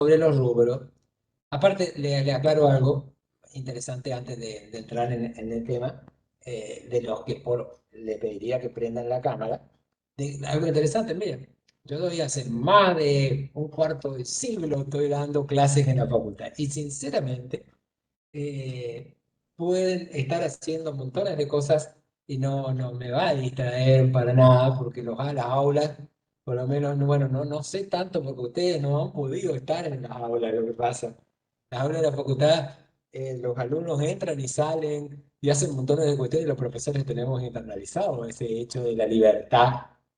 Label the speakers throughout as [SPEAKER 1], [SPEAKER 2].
[SPEAKER 1] sobre los rubros. Aparte, le aclaro algo interesante antes de entrar en el tema, de los que le pediría que prendan la cámara. Algo interesante, miren, yo doy hace más de un cuarto de siglo, estoy dando clases en la facultad y sinceramente pueden estar haciendo montones de cosas y no me va a distraer para nada porque las aulas, por lo menos, bueno, no sé tanto porque ustedes no han podido estar en las aulas, lo que pasa. Las aulas de la facultad, los alumnos entran y salen y hacen montones de cuestiones y los profesores tenemos internalizado ese hecho de la libertad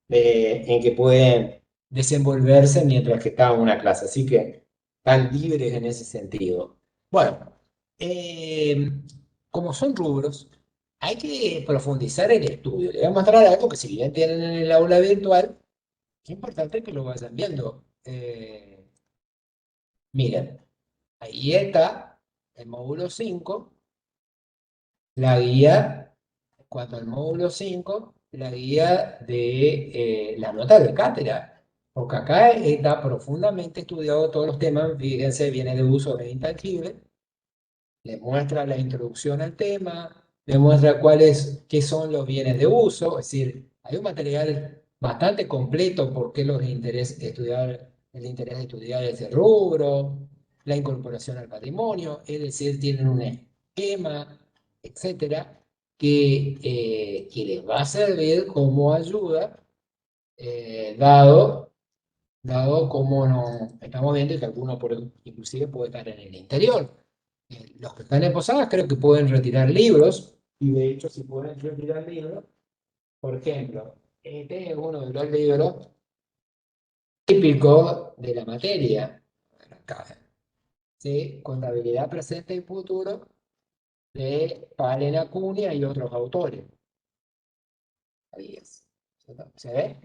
[SPEAKER 1] en que pueden desenvolverse mientras que están en una clase. Así que están libres en ese sentido. Bueno, eh, como son rubros, hay que profundizar el estudio. Le voy a mostrar algo que si bien tienen en el aula virtual, es importante que lo vayan viendo. Miren, ahí está el módulo 5, la guía, en cuanto al módulo 5, la guía de la nota de cátedra, porque acá está profundamente estudiado todos los temas, fíjense, viene de uso de intangible, le muestra la introducción al tema, le muestra qué son los bienes de uso, es decir, hay un material bastante completo por qué el interés de estudiar ese rubro, la incorporación al patrimonio, es decir, tienen un esquema, etcétera, que les va a servir como ayuda, dado como no, estamos viendo que algunos inclusive puede estar en el interior. Los que están en Posadas creo que pueden retirar libros, y de hecho si pueden retirar libros, por ejemplo, este es uno de los libros típicos de la materia, acá, ¿sí? Contabilidad presente y futuro, de Palen Acuña y otros autores. Ahí es. ¿Se ve?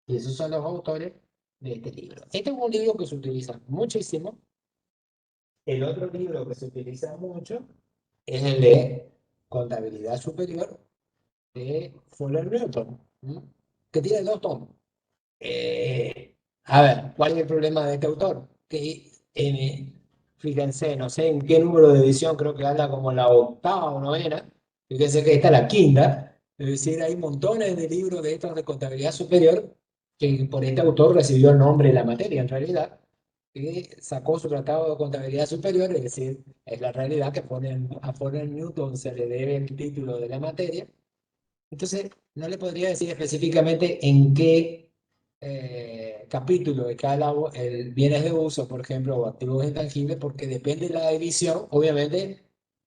[SPEAKER 1] Y esos son los autores de este libro. Este es un libro que se utiliza muchísimo. El otro libro que se utiliza mucho es el de Contabilidad Superior de Fuller Newton, ¿m? Que tiene dos tomos. A ver, ¿cuál es el problema de este autor? Fíjense, no sé en qué número de edición, creo que anda como la octava o novena, fíjense que esta es la quinta, es decir, hay montones de libros de estos de contabilidad superior que por este autor recibió el nombre de la materia en realidad, que sacó su tratado de contabilidad superior, es decir, es la realidad que a Fuller Newton se le debe el título de la materia. Entonces, no le podría decir específicamente en qué capítulo de el bienes de uso, por ejemplo, o activos intangibles, porque depende de la edición, obviamente,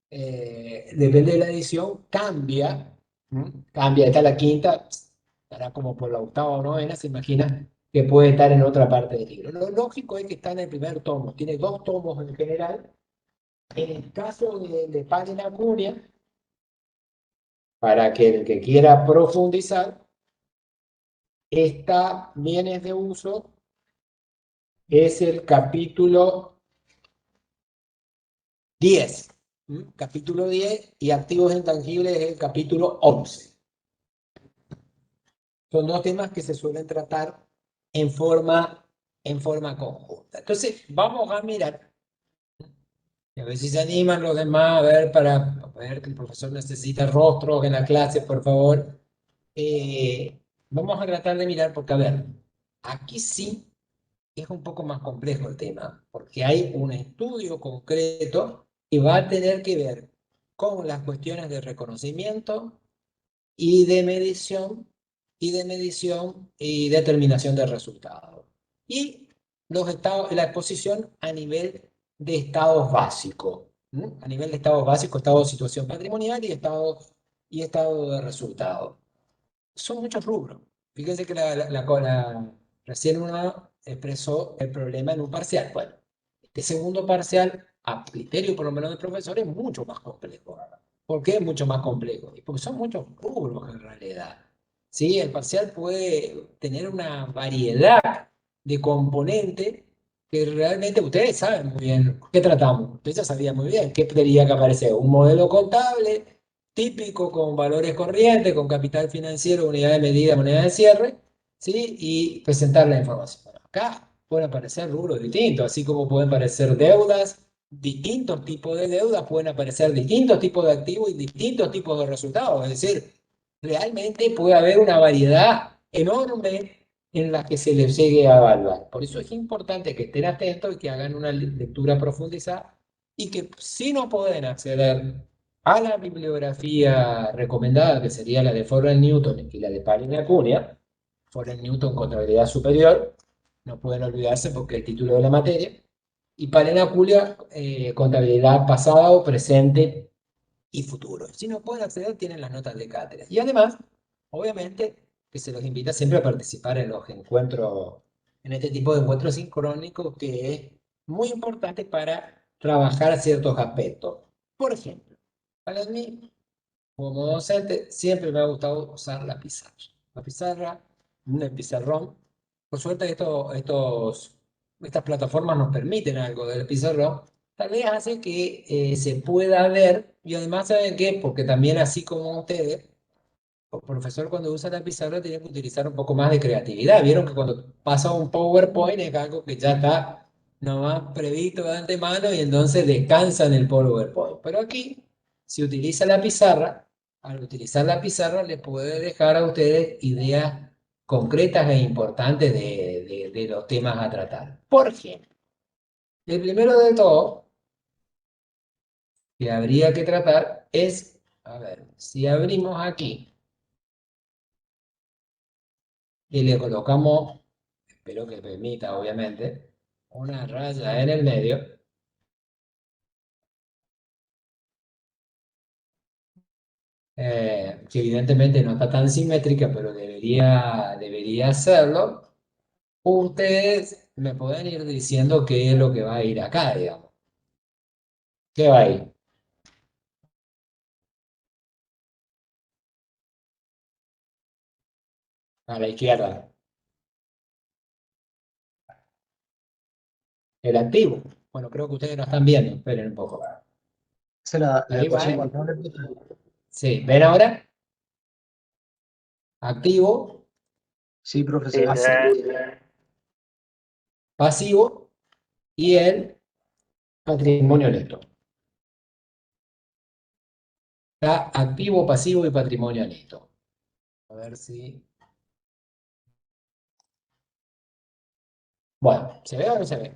[SPEAKER 1] depende de la edición, cambia, ¿m? Cambia, está la quinta, estará como por la octava o novena, se imagina que puede estar en otra parte del libro. Lo lógico es que está en el primer tomo, tiene dos tomos en general. En el caso de Página Acuña, para que el que quiera profundizar, esta bienes de uso es el capítulo 10. Capítulo 10 y activos intangibles es el capítulo 11. Son dos temas que se suelen tratar en forma conjunta. Entonces, vamos a mirar, y a ver si se animan los demás, para ver que el profesor necesita rostros en la clase, por favor. Vamos a tratar de mirar, porque, a ver, aquí sí es un poco más complejo el tema, porque hay un estudio concreto que va a tener que ver con las cuestiones de reconocimiento y de medición y determinación de resultados. Y la exposición a nivel de estados básicos, ¿no? A nivel de estados básicos, estado de situación patrimonial y estado de resultados. Son muchos rubros. Fíjense que recién uno expresó el problema en un parcial. Bueno, este segundo parcial, a criterio por lo menos del profesor, es mucho más complejo. ¿Por qué es mucho más complejo? Porque son muchos rubros en realidad. ¿Sí? El parcial puede tener una variedad de componentes que realmente ustedes saben muy bien qué tratamos. Ustedes ya sabían muy bien qué tendría que aparecer. Un modelo contable típico con valores corrientes, con capital financiero, unidad de medida, moneda de cierre, ¿sí? Y presentar la información. Bueno, acá pueden aparecer rubros distintos, así como pueden aparecer deudas, distintos tipos de deudas, pueden aparecer distintos tipos de activos y distintos tipos de resultados. Es decir, realmente puede haber una variedad enorme en la que se les llegue a evaluar. Por eso es importante que estén atentos y que hagan una lectura profundizada y que si no pueden acceder a la bibliografía recomendada, que sería la de Forrest Newton y la de Palin Acuña, Forrest Newton Contabilidad Superior, no pueden olvidarse porque es el título de la materia, y Palin Acuña Contabilidad Pasada o Presente y Futuro. Si no pueden acceder, tienen las notas de cátedra. Y además, obviamente, que se los invita siempre a participar en los encuentros, en este tipo de encuentros sincrónicos, que es muy importante para trabajar ciertos aspectos. Por ejemplo, para mí, como docente, siempre me ha gustado usar la pizarra. La pizarra, un pizarrón. Por suerte, estas plataformas nos permiten algo del pizarrón. Tal vez hace que se pueda ver, y además, ¿saben qué? Porque también, así como ustedes, el profesor cuando usa la pizarra tiene que utilizar un poco más de creatividad. Vieron que cuando pasa un PowerPoint es algo que ya está nomás previsto de antemano y entonces descansa en el PowerPoint. Pero aquí, si utiliza la pizarra, al utilizar la pizarra le puede dejar a ustedes ideas concretas e importantes de los temas a tratar. Por ejemplo, el primero de todo que habría que tratar es, a ver, si abrimos aquí y le colocamos, espero que permita, obviamente, una raya en el medio, que evidentemente no está tan simétrica, pero debería hacerlo. Ustedes me pueden ir diciendo qué es lo que va a ir acá, digamos. ¿Qué va a ir? A la izquierda. El activo. Bueno, creo que ustedes no están viendo. Esperen un poco.
[SPEAKER 2] Esa es la
[SPEAKER 1] Ahí va,
[SPEAKER 2] ecuación
[SPEAKER 1] ¿eh?
[SPEAKER 2] contable.
[SPEAKER 1] Sí, ¿ven ahora? Activo,
[SPEAKER 2] Sí, profe, se ve.
[SPEAKER 1] pasivo y el patrimonio neto. Está activo, pasivo y patrimonio neto. A ver si... Bueno, ¿se ve o no se ve?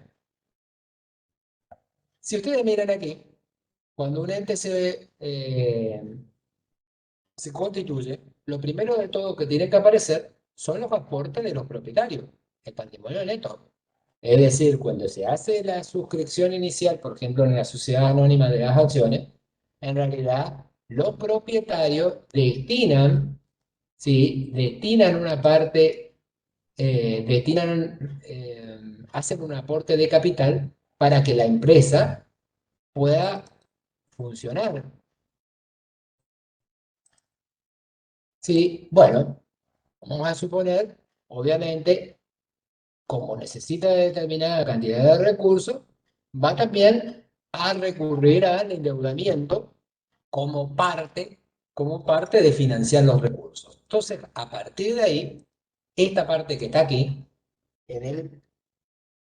[SPEAKER 1] Si ustedes miran aquí, cuando un ente se constituye, lo primero de todo que tiene que aparecer son los aportes de los propietarios, el patrimonio neto. Es decir, cuando se hace la suscripción inicial, por ejemplo, en la sociedad anónima de las acciones, en realidad los propietarios destinan, ¿sí? Destinan una parte, hacen un aporte de capital para que la empresa pueda funcionar. Sí, bueno, vamos a suponer, obviamente, como necesita determinada cantidad de recursos, va también a recurrir al endeudamiento como parte, como parte de financiar los recursos. Entonces, a partir de ahí, esta parte que está aquí, en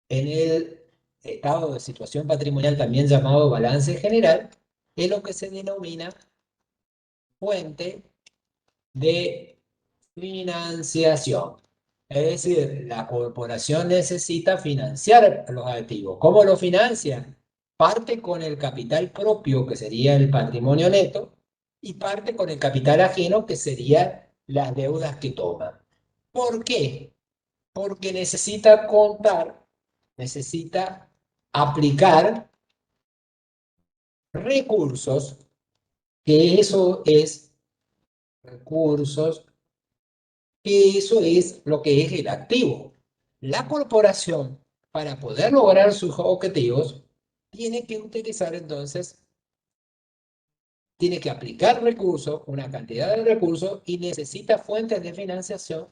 [SPEAKER 1] el estado de situación patrimonial, también llamado balance general, es lo que se denomina fuente de financiación. Es decir, la corporación necesita financiar los activos. ¿Cómo lo financia? Parte con el capital propio, que sería el patrimonio neto, y parte con el capital ajeno, que serían las deudas que toma. ¿Por qué? Porque necesita aplicar recursos, que eso es recursos que eso es lo que es el activo. La corporación, para poder lograr sus objetivos, tiene que utilizar entonces, tiene que aplicar recursos, una cantidad de recursos, y necesita fuentes de financiación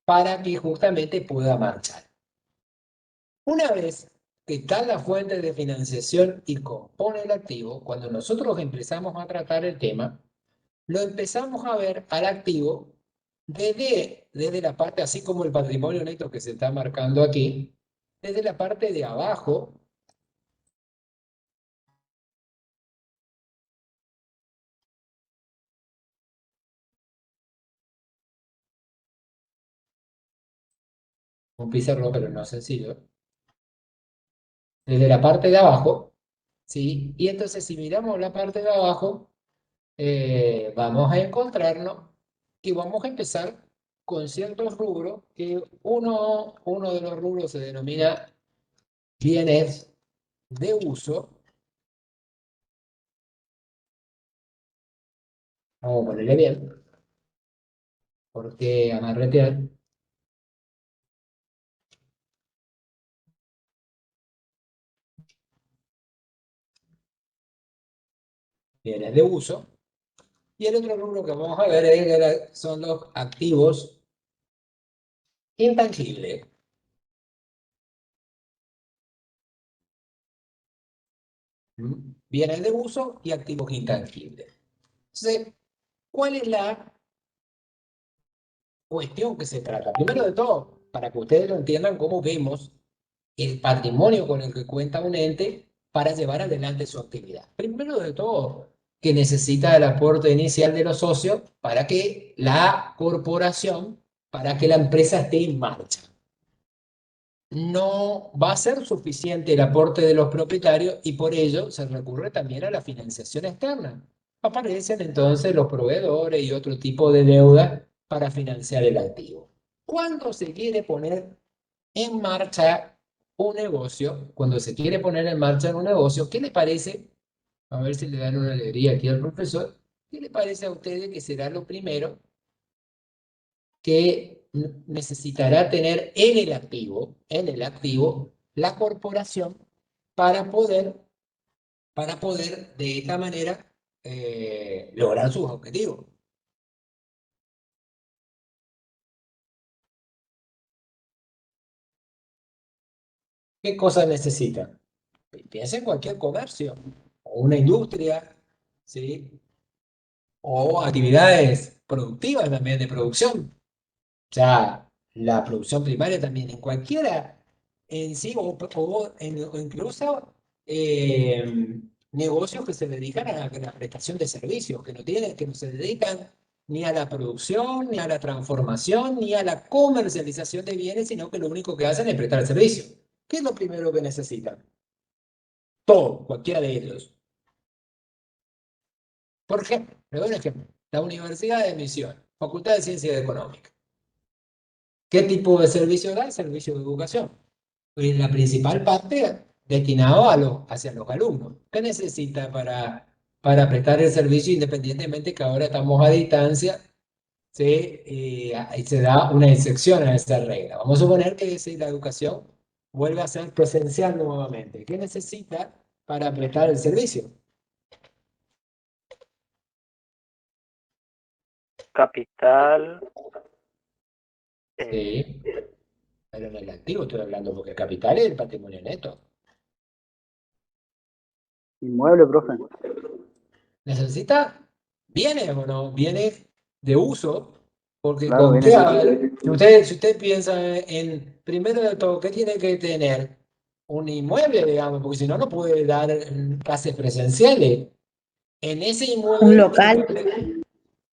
[SPEAKER 1] para que justamente pueda marchar. Una vez que está la fuente de financiación y compone el activo, cuando nosotros empezamos a tratar el tema, lo empezamos a ver al activo desde la parte, así como el patrimonio neto que se está marcando aquí, desde la parte de abajo, un pizarrón, pero no sencillo, desde la parte de abajo, ¿sí? Y entonces si miramos la parte de abajo, vamos a encontrarnos y vamos a empezar con ciertos rubros, que uno de los rubros se denomina bienes de uso. Vamos a ponerle bien, porque amarretear. Bienes de uso. Y el otro rubro que vamos a ver son los activos intangibles. Bienes de uso y activos intangibles. Entonces, ¿cuál es la cuestión que se trata? Primero de todo, para que ustedes lo entiendan, cómo vemos el patrimonio con el que cuenta un ente para llevar adelante su actividad. Primero de todo, que necesita el aporte inicial de los socios para que la corporación, para que la empresa esté en marcha. No va a ser suficiente el aporte de los propietarios y por ello se recurre también a la financiación externa. Aparecen entonces los proveedores y otro tipo de deuda para financiar el activo. ¿Cuándo se quiere poner en marcha un negocio? Cuando se quiere poner en marcha un negocio, ¿qué le parece? A ver si le dan una alegría aquí al profesor. ¿Qué le parece a ustedes que será lo primero que necesitará tener en el activo, la corporación para poder de esta manera lograr sus objetivos? ¿Qué cosas necesitan? Piensa en cualquier comercio o una industria, ¿sí? O actividades productivas también de producción. O sea, la producción primaria también, en cualquiera en sí, o incluso negocios que se dedican a la prestación de servicios, que no se dedican ni a la producción, ni a la transformación, ni a la comercialización de bienes, sino que lo único que hacen es prestar servicio. ¿Qué es lo primero que necesitan? Todo, cualquiera de ellos. Por ejemplo, le doy un ejemplo. La Universidad de Misión, Facultad de Ciencias Económicas. ¿Qué tipo de servicio da? Servicio de educación. En la principal parte destinado hacia los alumnos. ¿Qué necesita para prestar el servicio independientemente que ahora estamos a distancia? Se da una excepción a esa regla. Vamos a suponer que si la educación vuelve a ser presencial nuevamente. ¿Qué necesita para prestar el servicio?
[SPEAKER 3] Capital,
[SPEAKER 1] Sí, pero en el activo estoy hablando porque el capital es el patrimonio neto.
[SPEAKER 2] Inmueble, profe.
[SPEAKER 1] ¿Necesita bienes o no? Bienes de uso, porque
[SPEAKER 2] Claro,
[SPEAKER 1] con
[SPEAKER 2] viene
[SPEAKER 1] qué,
[SPEAKER 2] de
[SPEAKER 1] a
[SPEAKER 2] uso.
[SPEAKER 1] ver, si usted piensa en, primero de todo, ¿qué tiene que tener? Un inmueble, digamos, porque si no, no puede dar clases presenciales. En ese
[SPEAKER 4] Un
[SPEAKER 1] inmueble tiene que
[SPEAKER 4] local.
[SPEAKER 1] haber,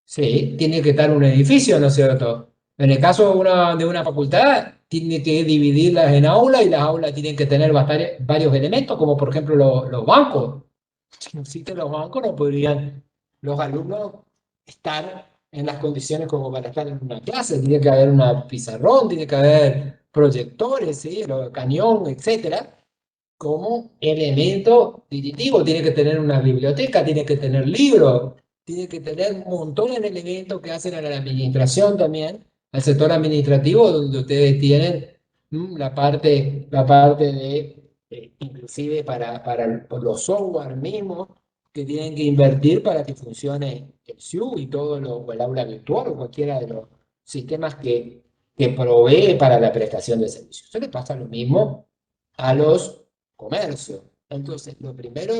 [SPEAKER 1] sí, tiene que estar un edificio, ¿no es cierto? En el caso de una facultad, tiene que dividirlas en aulas y las aulas tienen que tener varios elementos, como por ejemplo los bancos. Si no existen los bancos, no podrían los alumnos estar en las condiciones como para estar en una clase. Tiene que haber una pizarrón, tiene que haber proyectores, ¿sí? Cañón, etcétera, como elemento distintivo. Tiene que tener una biblioteca, tiene que tener libros, tiene que tener un montón de elementos que hacen a la administración también, al sector administrativo, donde ustedes tienen la parte de, inclusive por los software mismos, que tienen que invertir para que funcione el SIU y todo o el aula virtual o cualquiera de los sistemas que provee para la prestación de servicios. Eso le pasa lo mismo a los comercios. Entonces, lo primero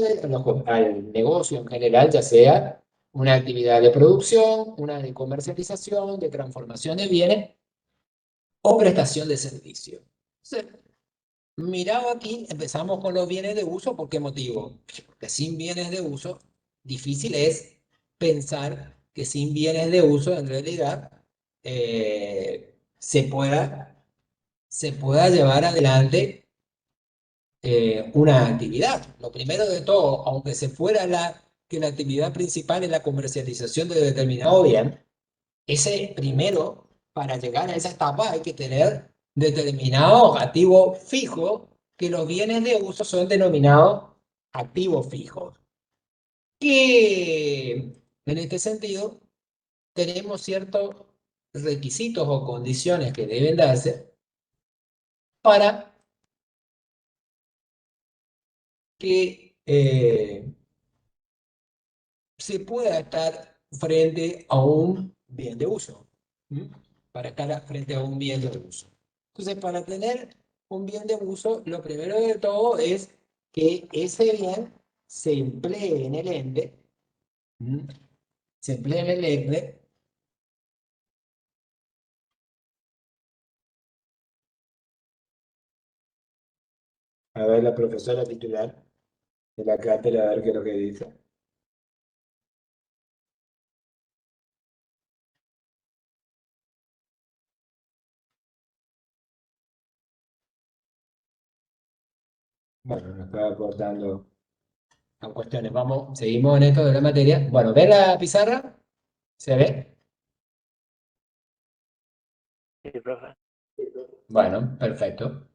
[SPEAKER 1] al negocio en general, ya sea una actividad de producción, una de comercialización, de transformación de bienes o prestación de servicio. Entonces, mirado aquí, empezamos con los bienes de uso. ¿Por qué motivo? Porque sin bienes de uso, difícil es pensar que sin bienes de uso, en realidad, se pueda llevar adelante una actividad. Lo primero de todo, aunque se fuera que la actividad principal es la comercialización de determinado bien, ese primero, para llegar a esa etapa, hay que tener determinados activos fijos, que los bienes de uso son denominados activos fijos. Que en este sentido tenemos ciertos requisitos o condiciones que deben darse para que se pueda estar frente a un bien de uso. ¿Mm? Para estar frente a un bien de uso. Entonces, para tener un bien de uso, lo primero de todo es que ese bien se emplee en el ente. ¿Mm? Se emplee en el ente. A ver, la profesora titular de la cátedra, a ver qué es lo que dice. Bueno, nos está aportando a cuestiones. Vamos, seguimos en esto de la materia. Bueno, ¿ven la pizarra? ¿Se ve?
[SPEAKER 3] Sí, profe.
[SPEAKER 1] Bueno, perfecto.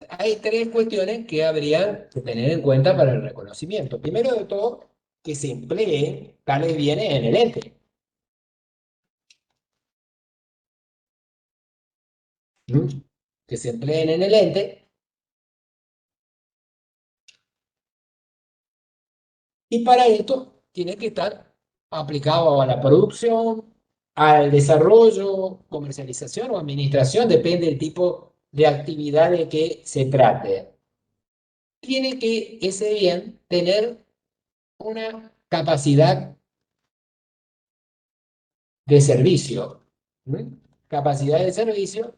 [SPEAKER 1] Hay tres cuestiones que habría que tener en cuenta para el reconocimiento. Primero de todo, que se empleen tales bienes en el ente. ¿Mm? Que se empleen en el ente. Y para esto tiene que estar aplicado a la producción, al desarrollo, comercialización o administración, depende del tipo de actividad de que se trate. Tiene que ese bien tener una capacidad de servicio. ¿Mm? Capacidad de servicio,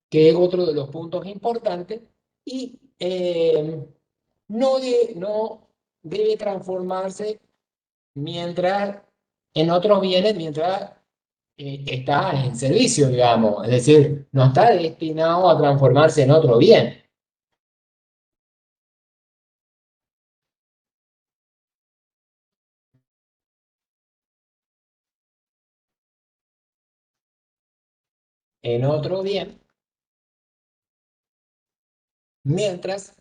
[SPEAKER 1] que es otro de los puntos importantes, y no debe transformarse mientras en otros bienes, mientras está en servicio, digamos. Es decir, no está destinado a transformarse en otro bien. En otro bien, mientras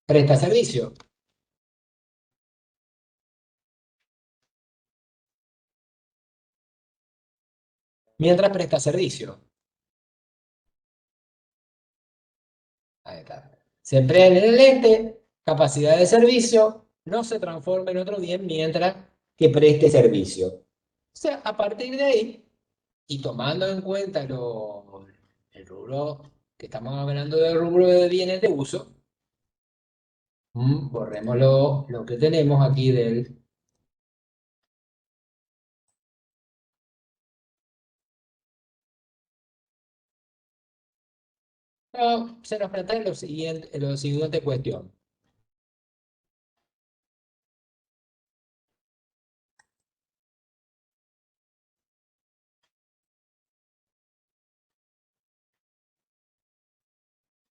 [SPEAKER 1] presta servicio. Mientras presta servicio. Ahí está. Se emplea en el ente, capacidad de servicio, no se transforma en otro bien mientras que preste servicio. O sea, a partir de ahí, y tomando en cuenta el rubro, que estamos hablando del rubro de bienes de uso, borremos lo que tenemos aquí del... No, se nos plantea la siguiente cuestión.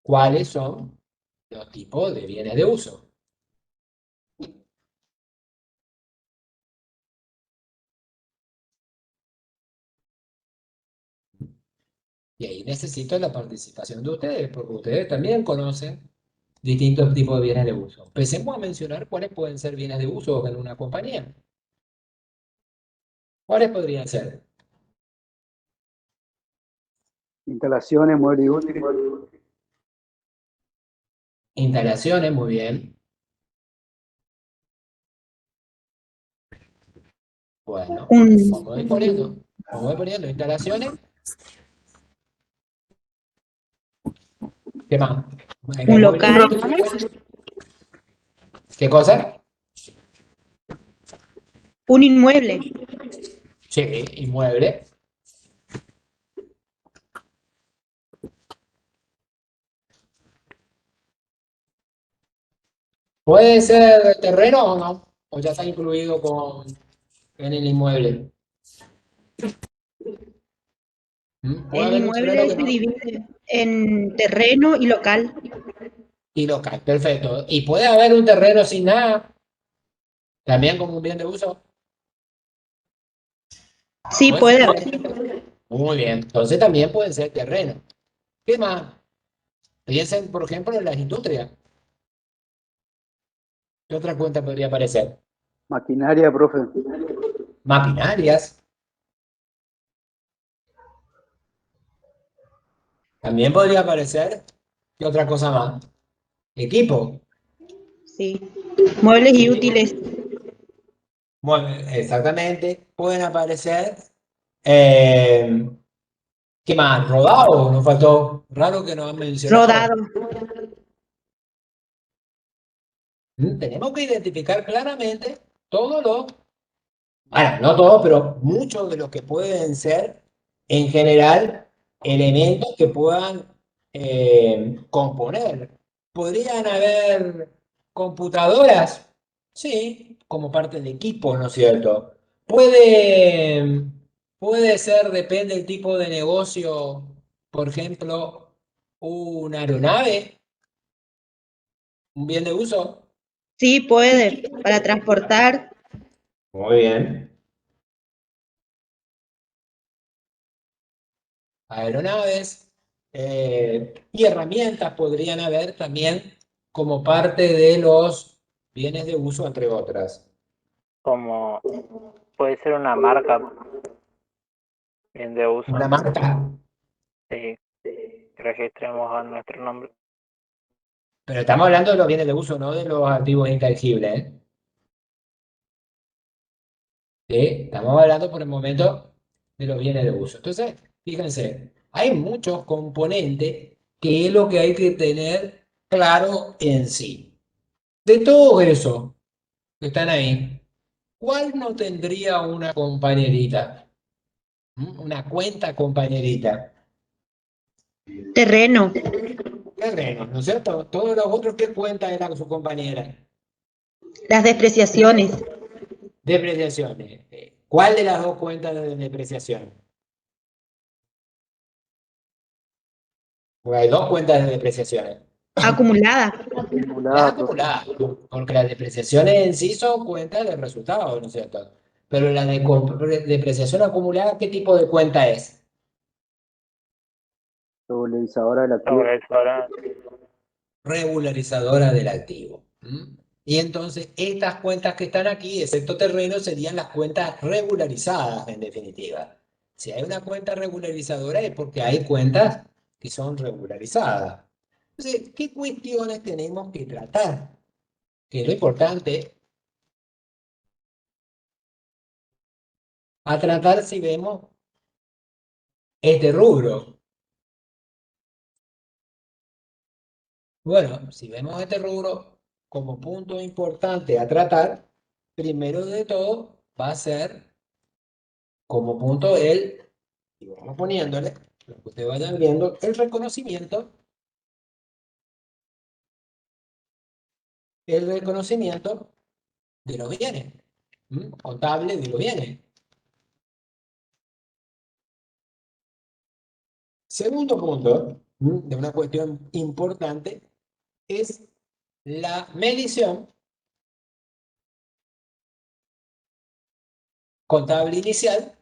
[SPEAKER 1] ¿Cuáles son los tipos de bienes de uso? Y ahí necesito la participación de ustedes, porque ustedes también conocen distintos tipos de bienes de uso. Empecemos a mencionar cuáles pueden ser bienes de uso en una compañía. ¿Cuáles podrían ser?
[SPEAKER 2] Instalaciones, muebles y útiles.
[SPEAKER 1] Instalaciones, muy bien. Bueno, vamos a ir poniendo. Vamos a ir poniendo instalaciones. ¿Qué más?
[SPEAKER 4] Un local,
[SPEAKER 1] ¿Qué cosa?
[SPEAKER 4] Un inmueble.
[SPEAKER 1] Sí, inmueble. ¿Puede ser de terreno o no? ¿O ya está incluido en el inmueble? Puede
[SPEAKER 4] El
[SPEAKER 1] haber un terreno
[SPEAKER 4] inmueble
[SPEAKER 1] que
[SPEAKER 4] se
[SPEAKER 1] no.
[SPEAKER 4] divide en terreno y local.
[SPEAKER 1] Y local, perfecto. ¿Y puede haber un terreno sin nada? También como un bien de uso.
[SPEAKER 4] Sí,
[SPEAKER 1] Puede ser
[SPEAKER 4] puede
[SPEAKER 1] terreno.
[SPEAKER 4] haber.
[SPEAKER 1] Muy bien. Entonces también pueden ser terreno. ¿Qué más? Piensen, por ejemplo, en las industrias. ¿Qué otra cuenta podría aparecer?
[SPEAKER 2] Maquinaria, profe.
[SPEAKER 1] Maquinarias. También podría aparecer. ¿Qué otra cosa más? Equipo.
[SPEAKER 4] Sí. Muebles y
[SPEAKER 1] Sí.
[SPEAKER 4] útiles.
[SPEAKER 1] Bueno, exactamente. Pueden aparecer. eh, ¿Qué más? Rodado. Nos faltó. Raro que nos han mencionado.
[SPEAKER 4] Rodado.
[SPEAKER 1] Tenemos que identificar claramente todos los, bueno, no todos, pero muchos de los que pueden ser, en general, elementos que puedan componer. ¿Podrían haber computadoras? Sí, como parte de equipo, ¿no es cierto? Puede ser, depende del tipo de negocio, por ejemplo, una aeronave, un bien de uso.
[SPEAKER 4] Sí, puede. Para transportar.
[SPEAKER 1] Muy bien. Aeronaves y herramientas podrían haber también como parte de los bienes de uso, entre otras.
[SPEAKER 3] Como puede ser una marca bien de
[SPEAKER 1] Una
[SPEAKER 3] uso,
[SPEAKER 1] marca,
[SPEAKER 3] que registremos a nuestro nombre.
[SPEAKER 1] pero estamos hablando de los bienes de uso, no de los activos intangibles, ¿eh? Sí, estamos hablando por el momento de los bienes de uso. Entonces, fíjense, hay muchos componentes que es lo que hay que tener claro en sí. De todo eso que están ahí, ¿cuál no tendría una compañerita? Una cuenta compañerita.
[SPEAKER 4] Terreno.
[SPEAKER 1] Terreno, ¿no es cierto? Todos los otros, ¿qué cuenta era su compañera?
[SPEAKER 4] Las depreciaciones.
[SPEAKER 1] Depreciaciones. ¿Cuál de las dos cuentas de depreciación? Porque hay dos cuentas de depreciaciones.
[SPEAKER 4] Acumulada.
[SPEAKER 1] Las
[SPEAKER 2] Acumulada, profe.
[SPEAKER 1] acumuladas, porque las depreciaciones en sí son cuentas de resultados, ¿no es cierto? Pero la depreciación acumulada, ¿qué tipo de cuenta es?
[SPEAKER 2] Regularizadora del activo.
[SPEAKER 3] Sobre eso ahora,
[SPEAKER 1] Regularizadora del activo. Y entonces estas cuentas que están aquí, excepto terreno, serían las cuentas regularizadas en definitiva. Si hay una cuenta regularizadora es porque hay cuentas que son regularizadas. Entonces, ¿qué cuestiones tenemos que tratar? Que es lo importante a tratar si vemos este rubro. Bueno, si vemos este rubro como punto importante a tratar, primero de todo va a ser como punto y vamos poniéndole, lo que ustedes vayan viendo, el reconocimiento de los bienes, contable de los bienes. Segundo punto, de una cuestión importante, es la medición contable inicial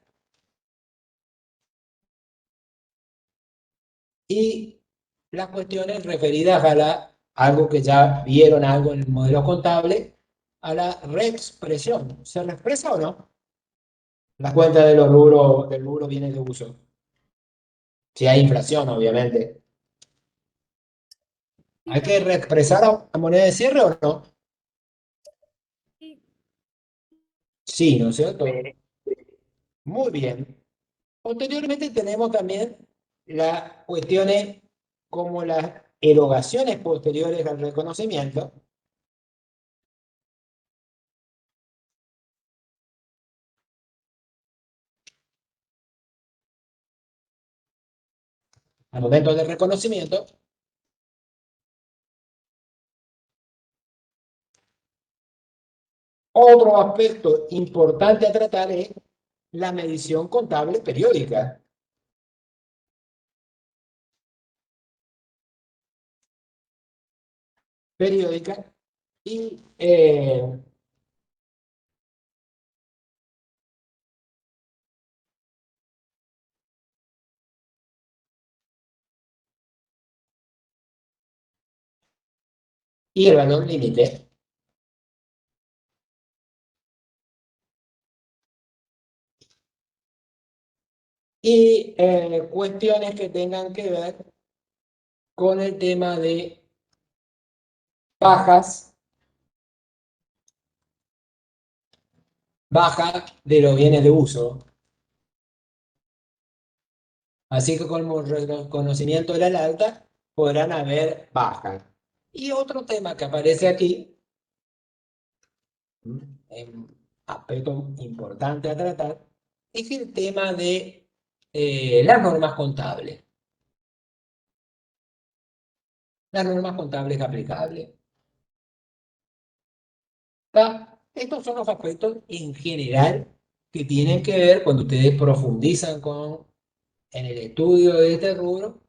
[SPEAKER 1] y las cuestiones referidas a algo que ya vieron algo en el modelo contable, a la reexpresión. ¿Se reexpresa o no? La cuenta de los rubros, del rubro bienes de uso. Si hay inflación, obviamente. ¿Hay que reexpresar a moneda de cierre o no? Sí, ¿no es cierto?
[SPEAKER 3] sí,
[SPEAKER 1] Muy bien. Posteriormente tenemos también las cuestiones como las erogaciones posteriores al reconocimiento, al momento del reconocimiento, otro aspecto importante a tratar es la medición contable periódica. Y y el valor límite. Y cuestiones que tengan que ver con el tema de baja de los bienes de uso. Así que con el reconocimiento de la alta podrán haber bajas. Y otro tema que aparece aquí, un aspecto importante a tratar, es el tema de las normas contables. Las normas contables aplicables. Estos son los aspectos en general que tienen que ver cuando ustedes profundizan en el estudio de este rubro.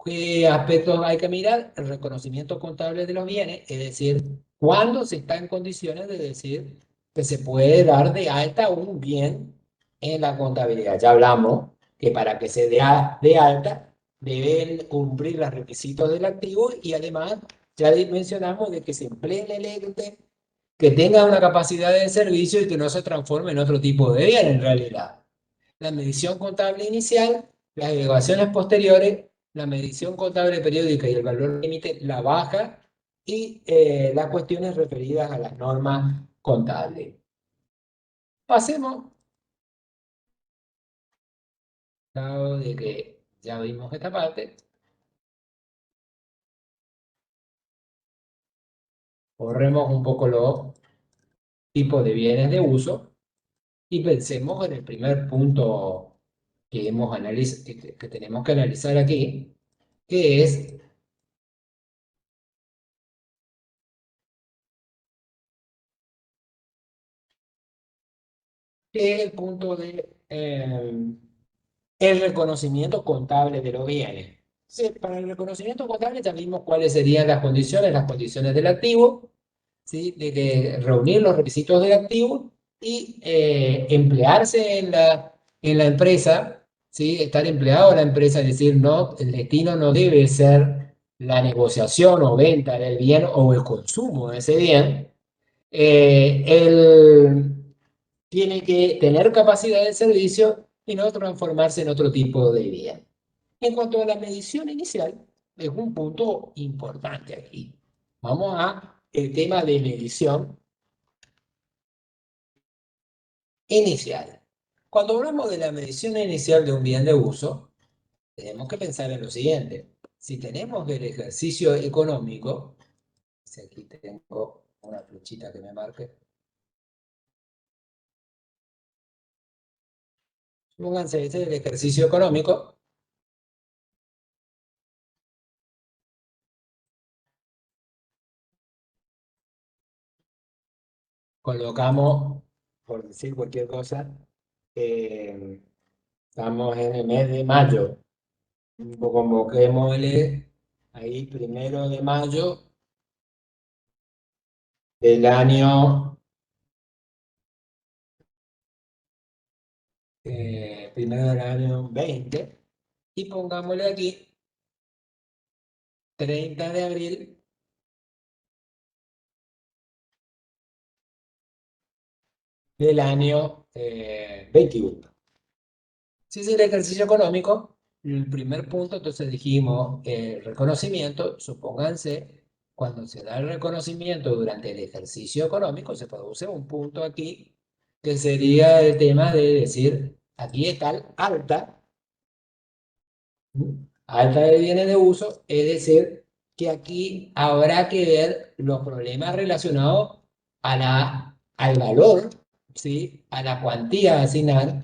[SPEAKER 1] ¿Qué aspectos hay que mirar? El reconocimiento contable de los bienes, es decir, cuándo se está en condiciones de decir que se puede dar de alta un bien en la contabilidad. Ya hablamos que para que se dé de alta deben cumplir los requisitos del activo y además ya mencionamos de que se emplee el ente, que tenga una capacidad de servicio y que no se transforme en otro tipo de bien en realidad. La medición contable inicial, las evaluaciones posteriores, la medición contable periódica y el valor límite, la baja y las cuestiones referidas a las normas contables. Pasemos, dado de que ya vimos esta parte, borremos un poco los tipos de bienes de uso y pensemos en el primer punto que, que tenemos que analizar aquí, que es el punto de el reconocimiento contable de los bienes. Sí, para el reconocimiento contable ya vimos cuáles serían las condiciones del activo, ¿sí? De que reunir los requisitos del activo y emplearse en la empresa, ¿sí? Estar empleado en la empresa, es decir, no, el destino no debe ser la negociación o venta del bien o el consumo de ese bien. Él tiene que tener capacidad de servicio y no transformarse en otro tipo de bien. En cuanto a la medición inicial, es un punto importante aquí. Vamos a el tema de medición inicial. Cuando hablamos de la medición inicial de un bien de uso, tenemos que pensar en lo siguiente. Si tenemos el ejercicio económico, si aquí tengo una flechita que me marque, pónganse, este es el ejercicio económico. Colocamos, por decir cualquier cosa, estamos en el mes de mayo. Convoquémosle ahí 1 de mayo del año, 20, y pongámosle aquí 30 de abril del año 21. Si es el ejercicio económico, el primer punto, entonces dijimos reconocimiento, supónganse, cuando se da el reconocimiento durante el ejercicio económico, se produce un punto aquí, que sería el tema de decir, aquí está el alta, alta de bienes de uso, es decir, que aquí habrá que ver los problemas relacionados al valor, ¿sí? A la cuantía a asignar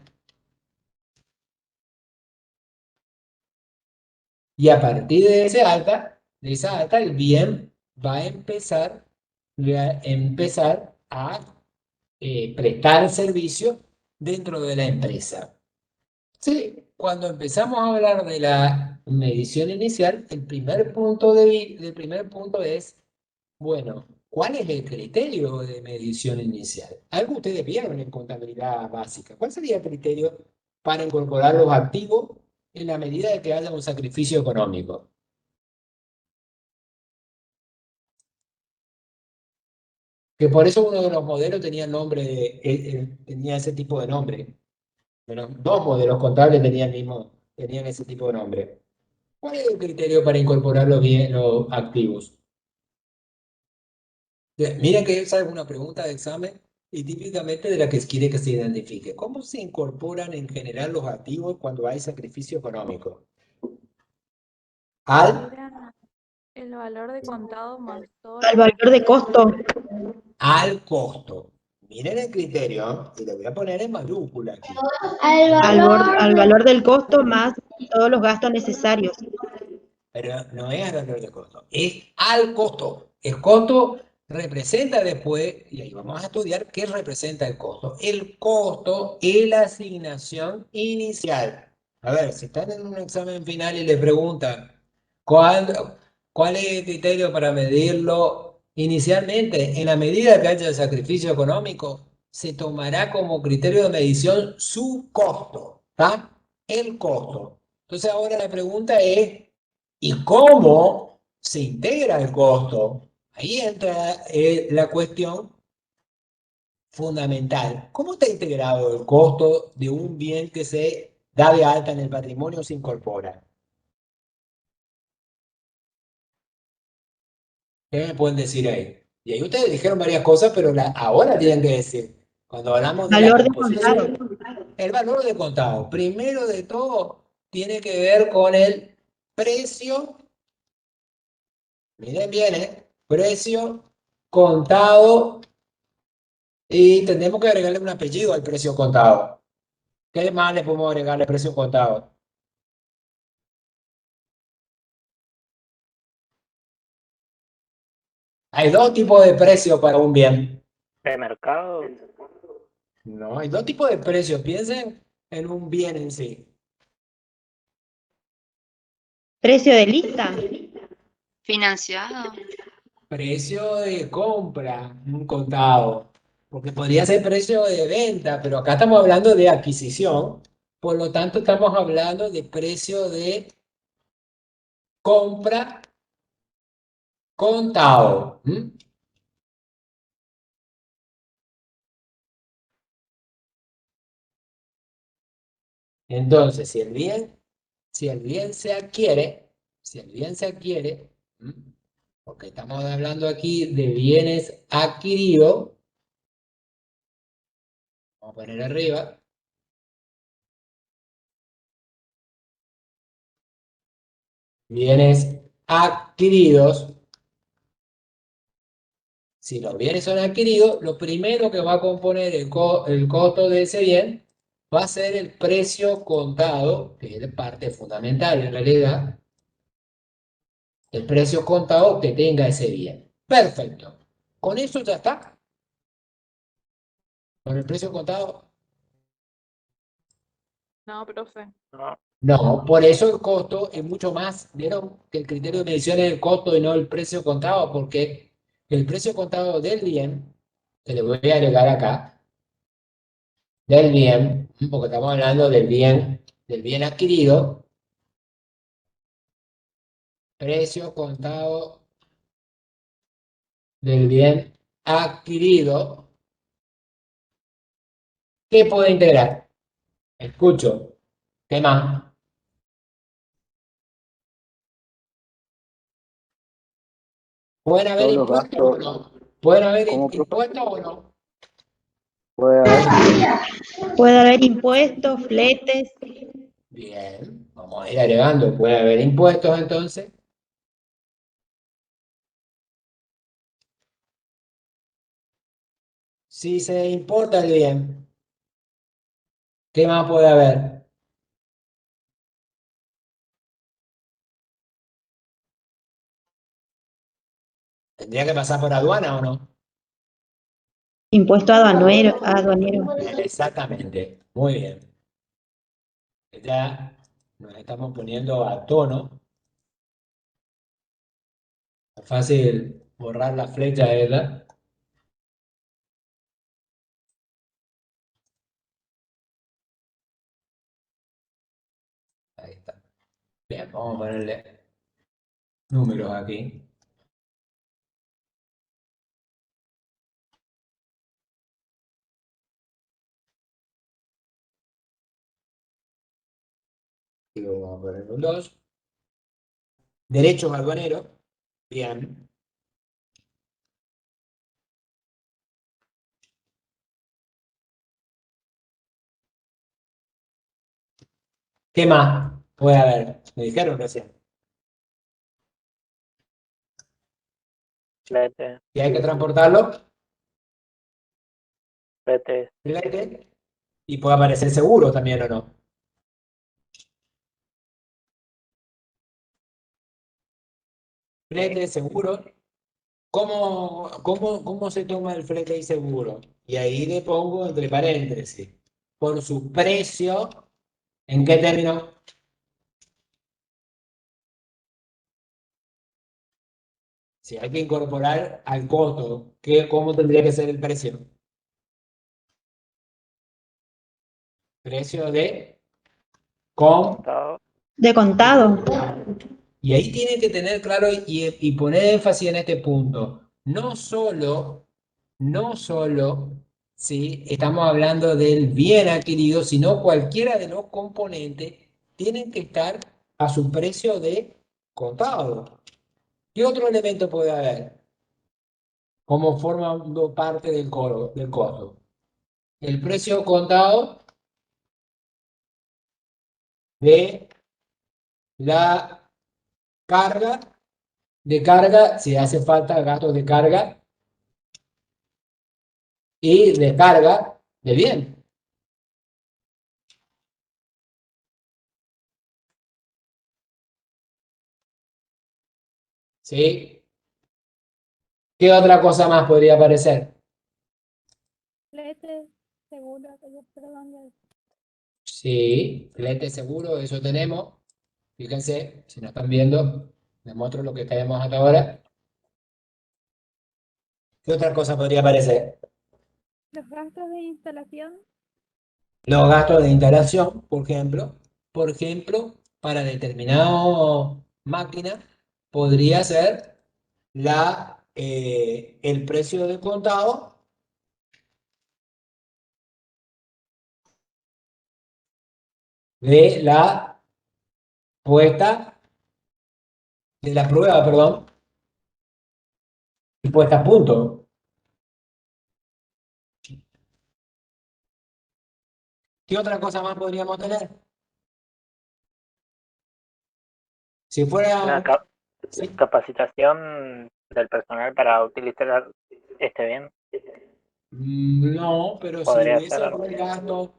[SPEAKER 1] Y a partir de esa alta, el bien va a empezar a prestar servicio dentro de la empresa. Sí, cuando empezamos a hablar de la medición inicial, el primer punto es, bueno, ¿cuál es el criterio de medición inicial? Algo ustedes vieron en contabilidad básica. ¿Cuál sería el criterio para incorporar los activos en la medida de que haya un sacrificio económico? Que por eso uno de los modelos tenía nombre tenía ese tipo de nombre. Bueno, dos modelos contables tenían ese tipo de nombre. ¿Cuál es el criterio para incorporar los activos? Mira que esa es una pregunta de examen y típicamente de la que quiere que se identifique. ¿Cómo se incorporan en general los activos cuando hay sacrificio económico? Al,
[SPEAKER 5] Era el valor de contado más todos
[SPEAKER 4] Al
[SPEAKER 5] los
[SPEAKER 4] valor de
[SPEAKER 5] gastos.
[SPEAKER 4] costo.
[SPEAKER 1] al costo. Miren el criterio, y lo voy a poner en mayúscula aquí.
[SPEAKER 4] Al valor del costo más todos los gastos necesarios.
[SPEAKER 1] Pero no es al valor de costo, es al costo. El costo representa después, y ahí vamos a estudiar qué representa el costo. El costo es la asignación inicial. A ver, si están en un examen final y le preguntan cuál es el criterio para medirlo inicialmente, en la medida que haya sacrificio económico, se tomará como criterio de medición su costo, ¿está? El costo. Entonces ahora la pregunta es, ¿y cómo se integra el costo? Ahí entra la cuestión fundamental. ¿Cómo está integrado el costo de un bien que se da de alta en el patrimonio o se incorpora? ¿Qué me pueden decir ahí? Y ahí ustedes dijeron varias cosas, pero ahora tienen que decir, cuando hablamos de la
[SPEAKER 4] Valor de contado.
[SPEAKER 1] composición, el valor de contado, primero de todo, tiene que ver con el precio. Miren bien, precio contado y tendremos que agregarle un apellido al precio contado. ¿Qué más le podemos agregarle al precio contado? Hay dos tipos de precios para un bien.
[SPEAKER 3] De mercado,
[SPEAKER 1] No, hay dos tipos de precios. Piensen en un bien en sí.
[SPEAKER 4] Precio de lista.
[SPEAKER 6] Financiado.
[SPEAKER 1] Precio de compra, un contado. Porque podría ser precio de venta, pero acá estamos hablando de adquisición. Por lo tanto, estamos hablando de precio de compra contado. ¿Mm? Entonces, si el bien se adquiere, ¿m? Porque estamos hablando aquí de bienes adquiridos, vamos a poner arriba, bienes adquiridos. Si los bienes son adquiridos, lo primero que va a componer el costo de ese bien va a ser el precio contado, que es parte fundamental en realidad, el precio contado que tenga ese bien. Perfecto. Con eso ya está. Con el precio contado.
[SPEAKER 5] No, profe.
[SPEAKER 3] no,
[SPEAKER 1] No, por eso el costo es mucho más. Vieron que el criterio de medición es el costo y no el precio contado, porque el precio contado del bien, que le voy a agregar acá, del bien, porque estamos hablando del bien adquirido, precio contado del bien adquirido, ¿qué puede integrar? Escucho, ¿qué más? ¿Pueden haber
[SPEAKER 2] Todos los
[SPEAKER 1] impuestos o
[SPEAKER 2] gastos,
[SPEAKER 1] no? ¿Pueden haber
[SPEAKER 2] ¿cómo, profe?
[SPEAKER 1] impuestos o no?
[SPEAKER 2] Puede haber.
[SPEAKER 4] Puede haber impuestos, fletes.
[SPEAKER 1] Bien, vamos a ir agregando, puede haber impuestos entonces. Si se importa el bien, ¿qué más puede haber? ¿Tendría que pasar por aduana o no?
[SPEAKER 4] Impuesto aduanero.
[SPEAKER 1] Exactamente, muy bien. Ya nos estamos poniendo a tono. Es fácil borrar la flecha, ¿verdad? Ahí está. Bien, vamos a ponerle números aquí. Y vamos a poner un 2. Derechos aduaneros. Bien. ¿Qué más puede haber? Me dijeron recién.
[SPEAKER 3] Flete,
[SPEAKER 1] ¿Y hay que transportarlo?
[SPEAKER 3] flete,
[SPEAKER 1] Flete. Y puede aparecer seguro también o no. Flete, seguro. ¿Cómo se toma el flete y seguro? Y ahí le pongo entre paréntesis. Por su precio, ¿en qué término? Si hay que incorporar al costo, ¿cómo tendría que ser el precio? Precio de con.
[SPEAKER 3] contado,
[SPEAKER 4] De contado.
[SPEAKER 1] Y ahí tiene que tener claro y poner énfasis en este punto. No solo, ¿sí? Estamos hablando del bien adquirido, sino cualquiera de los componentes tienen que estar a su precio de contado. ¿Qué otro elemento puede haber como formando parte del costo? El precio contado de la carga, si hace falta gastos de carga y descarga de bien. ¿Sí? ¿Qué otra cosa más podría aparecer?
[SPEAKER 5] Flete, seguro, perdón.
[SPEAKER 1] Sí, flete seguro, eso tenemos. Fíjense, si nos están viendo, les muestro lo que tenemos hasta ahora. ¿Qué otra cosa podría aparecer?
[SPEAKER 5] Los gastos de instalación.
[SPEAKER 1] Los gastos de instalación, por ejemplo, para determinada máquina podría ser el precio de contado de la puesta, de la prueba, perdón, y puesta a punto. ¿Qué otra cosa más podríamos tener? Si
[SPEAKER 3] una
[SPEAKER 1] fuera, sí,
[SPEAKER 3] capacitación del personal para utilizar este bien,
[SPEAKER 1] no, pero si
[SPEAKER 3] podría
[SPEAKER 1] hubiese
[SPEAKER 3] ser algo
[SPEAKER 1] algún
[SPEAKER 3] así.
[SPEAKER 1] gasto,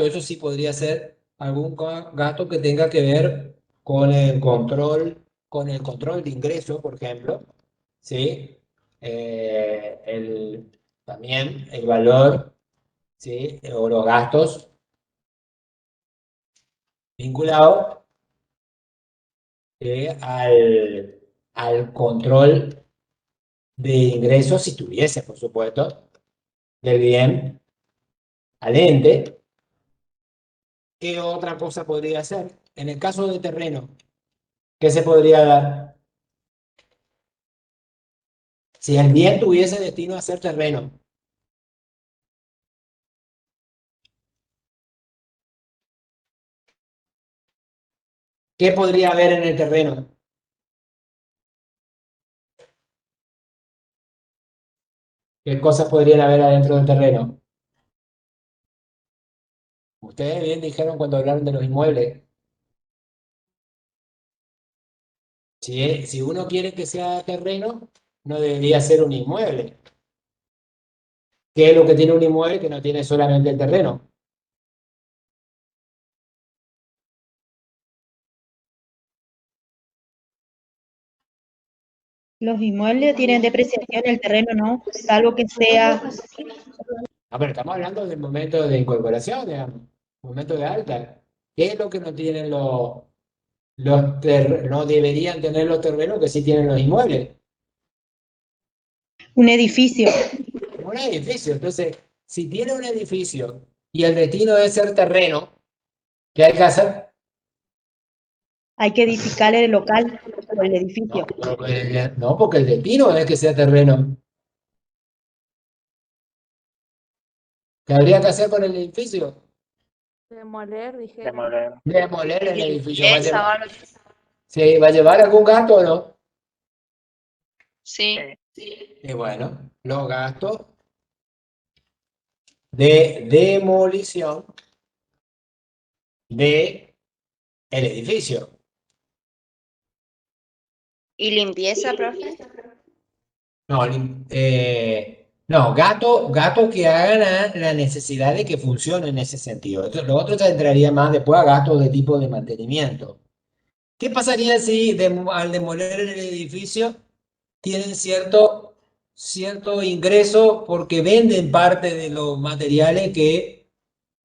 [SPEAKER 1] eso sí podría ser algún gasto que tenga que ver con el control de ingresos, por ejemplo, ¿sí? También el valor, ¿sí? O los gastos vinculados al control de ingresos, si tuviese, por supuesto, del bien al ente. ¿Qué otra cosa podría ser? En el caso de terreno, ¿qué se podría dar? Si el bien tuviese destino a ser terreno, ¿qué podría haber en el terreno? ¿Qué cosas podrían haber adentro del terreno? Ustedes bien dijeron cuando hablaron de los inmuebles. Si uno quiere que sea terreno, no debería ser un inmueble. ¿Qué es lo que tiene un inmueble que no tiene solamente el terreno?
[SPEAKER 4] Los inmuebles tienen depreciación, el terreno no, salvo que sea,
[SPEAKER 1] Ah, pero estamos hablando del momento de incorporación, digamos, momento de alta. ¿Qué es lo que no tienen no deberían tener los terrenos que sí tienen los inmuebles?
[SPEAKER 4] un edificio.
[SPEAKER 1] Un edificio. Entonces, si tiene un edificio y el destino es ser terreno, ¿qué hay que hacer?
[SPEAKER 4] Hay que edificar el local o el
[SPEAKER 1] No,
[SPEAKER 4] edificio.
[SPEAKER 1] no, porque el destino es que sea terreno. ¿Qué habría que hacer con el edificio?
[SPEAKER 5] Demoler, dijeron.
[SPEAKER 3] Demoler.
[SPEAKER 1] Demoler el edificio.
[SPEAKER 6] Limpieza o algo.
[SPEAKER 1] ¿Sí, va a llevar algún gasto o no?
[SPEAKER 6] Sí.
[SPEAKER 1] Y bueno, los gastos de demolición de el edificio.
[SPEAKER 6] ¿Y limpieza, profe?
[SPEAKER 1] No, no, gatos que hagan la necesidad de que funcione en ese sentido. Lo otro se entraría más después a gastos de tipo de mantenimiento. ¿Qué pasaría si al demoler el edificio tienen cierto ingreso porque venden parte de los materiales de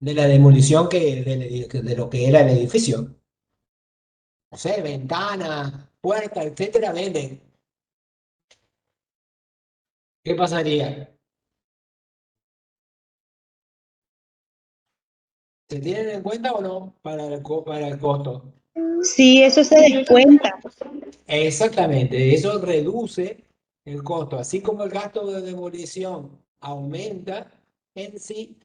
[SPEAKER 1] la demolición de lo que era el edificio? No sé, ventanas, puertas, etcétera, venden. ¿Qué pasaría? ¿Se tienen en cuenta o no para el costo?
[SPEAKER 4] Sí, eso se descuenta.
[SPEAKER 1] Exactamente, eso reduce el costo, así como el gasto de demolición aumenta en sí,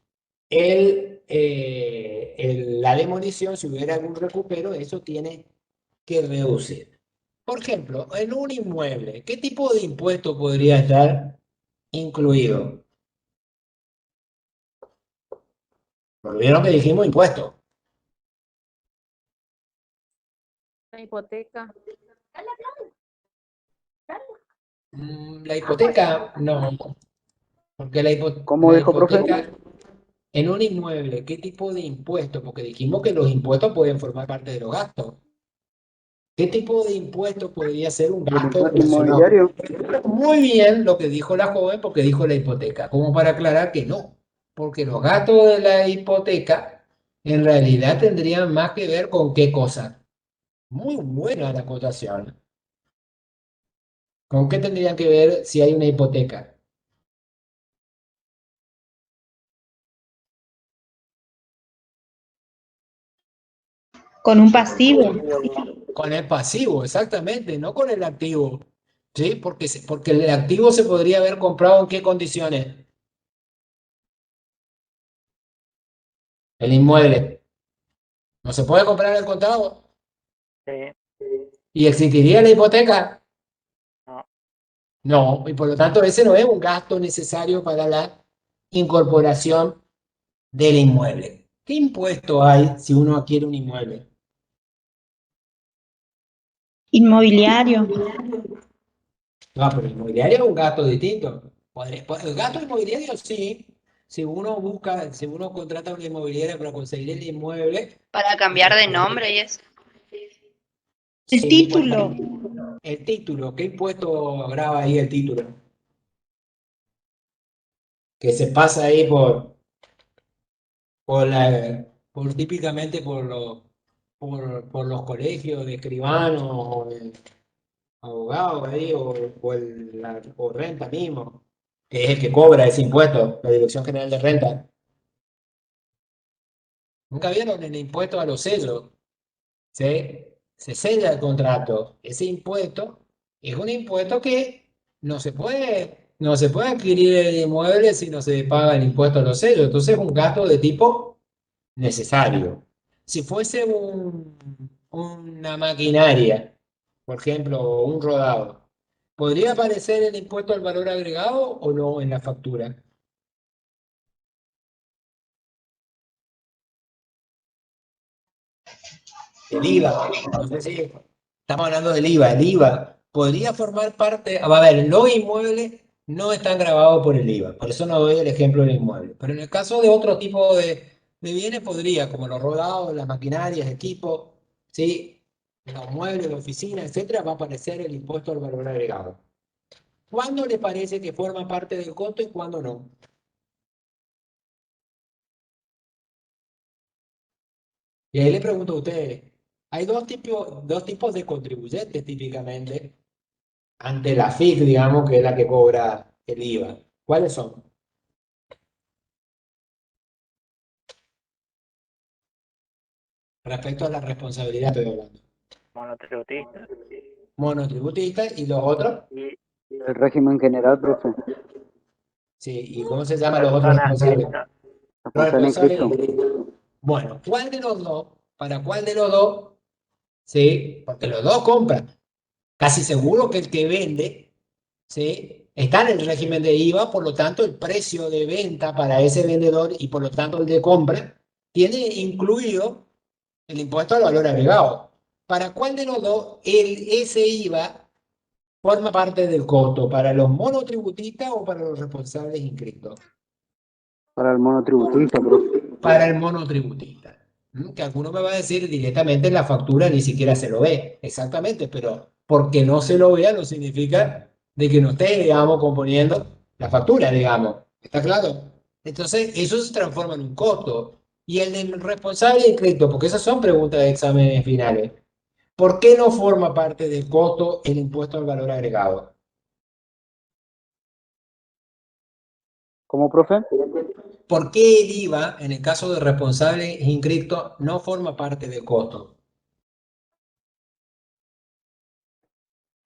[SPEAKER 1] la demolición, si hubiera algún recupero, eso tiene que reducir. Por ejemplo, en un inmueble, ¿qué tipo de impuesto podría estar incluido? Porque vieron que dijimos impuesto.
[SPEAKER 5] La hipoteca.
[SPEAKER 1] La hipoteca, no, porque
[SPEAKER 2] ¿Cómo
[SPEAKER 1] la
[SPEAKER 2] dijo, profe?
[SPEAKER 1] hipoteca en un inmueble, ¿qué tipo de impuesto? Porque dijimos que los impuestos pueden formar parte de los gastos. ¿Qué tipo de impuesto podría ser un
[SPEAKER 2] ¿El
[SPEAKER 1] gasto
[SPEAKER 2] impuesto
[SPEAKER 1] relacionado?
[SPEAKER 2] inmobiliario?
[SPEAKER 1] Muy bien lo que dijo la joven, porque dijo la hipoteca, como para aclarar que no, porque los gastos de la hipoteca en realidad tendrían más que ver con qué cosa. Muy buena la acotación. ¿Con qué tendrían que ver si hay una hipoteca?
[SPEAKER 4] Con un pasivo.
[SPEAKER 1] Con el pasivo, exactamente, no con el activo. ¿Sí? Porque el activo se podría haber comprado en qué condiciones. El inmueble. No se puede comprar el contado.
[SPEAKER 3] Sí.
[SPEAKER 1] ¿Y existiría la hipoteca?
[SPEAKER 3] No.
[SPEAKER 1] No, y por lo tanto ese no es un gasto necesario para la incorporación del inmueble. ¿Qué impuesto hay si uno adquiere un inmueble?
[SPEAKER 4] Inmobiliario.
[SPEAKER 1] No, pero el inmobiliario es un gasto distinto. El gasto inmobiliario sí, si uno contrata una inmobiliaria para conseguir el inmueble,
[SPEAKER 6] Para cambiar de nombre y eso.
[SPEAKER 4] El
[SPEAKER 1] sí, por
[SPEAKER 4] título.
[SPEAKER 1] ejemplo, el título, ¿qué impuesto graba ahí el título? Que se pasa ahí típicamente por los colegios de escribanos o de abogados ahí, o renta mismo, que es el que cobra ese impuesto, la Dirección General de Renta. ¿Nunca vieron el impuesto a los sellos? Se sella el contrato. Ese impuesto es un impuesto que no se puede adquirir el inmueble si no se paga el impuesto a los sellos. Entonces es un gasto de tipo necesario. Si fuese una maquinaria, por ejemplo, un rodado, ¿podría aparecer el impuesto al valor agregado o no en la factura? El IVA, no sé si estamos hablando del IVA. El IVA podría formar parte, a ver, los inmuebles no están grabados por el IVA, por eso no doy el ejemplo del inmueble. Pero en el caso de otro tipo de bienes podría, como los rodados, las maquinarias, equipos, ¿sí? Los muebles, la oficina, etcétera, va a aparecer el impuesto al valor agregado. ¿Cuándo le parece que forma parte del costo y cuándo no? Y ahí le pregunto a ustedes, hay dos tipos de contribuyentes típicamente ante la FIC, digamos, que es la que cobra el IVA. ¿Cuáles son? Respecto a la responsabilidad estoy hablando.
[SPEAKER 3] Monotributista
[SPEAKER 1] Monotributistas y los otros,
[SPEAKER 3] y
[SPEAKER 2] El régimen general, profe.
[SPEAKER 1] sí, ¿y cómo se llaman los otros
[SPEAKER 3] personas,
[SPEAKER 1] responsables?
[SPEAKER 3] no,
[SPEAKER 1] Los
[SPEAKER 2] Responsable
[SPEAKER 1] responsables
[SPEAKER 2] inscripto.
[SPEAKER 1] inscritos. Bueno, ¿cuál de los dos? ¿Para cuál de los dos? Sí, porque los dos compran. Casi seguro que el que vende, ¿sí? Está en el régimen de IVA, por lo tanto el precio de venta para ese vendedor y por lo tanto el de compra tiene incluido el impuesto al valor agregado. ¿Para cuál de los dos ese IVA forma parte del costo? ¿Para los monotributistas o para los responsables inscritos?
[SPEAKER 2] Para el monotributista, profe.
[SPEAKER 1] Para el monotributista. Que alguno me va a decir directamente en la factura ni siquiera se lo ve. Exactamente, pero porque no se lo vea no significa de que no esté, digamos, componiendo la factura, digamos. ¿Está claro? Entonces, eso se transforma en un costo. Y el del responsable inscrito, porque esas son preguntas de exámenes finales. ¿Por qué no forma parte del costo el impuesto al valor agregado?
[SPEAKER 2] ¿Cómo, profe?
[SPEAKER 1] ¿Por qué el IVA, en el caso de responsables inscritos, no forma parte del costo?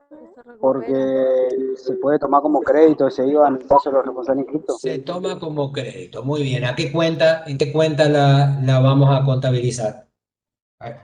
[SPEAKER 5] Se
[SPEAKER 2] Porque
[SPEAKER 5] recupera.
[SPEAKER 2] se puede tomar como crédito ese IVA en el caso de los responsables inscritos.
[SPEAKER 1] Se toma como crédito. Muy bien. ¿A qué cuenta, en qué cuenta la vamos a contabilizar?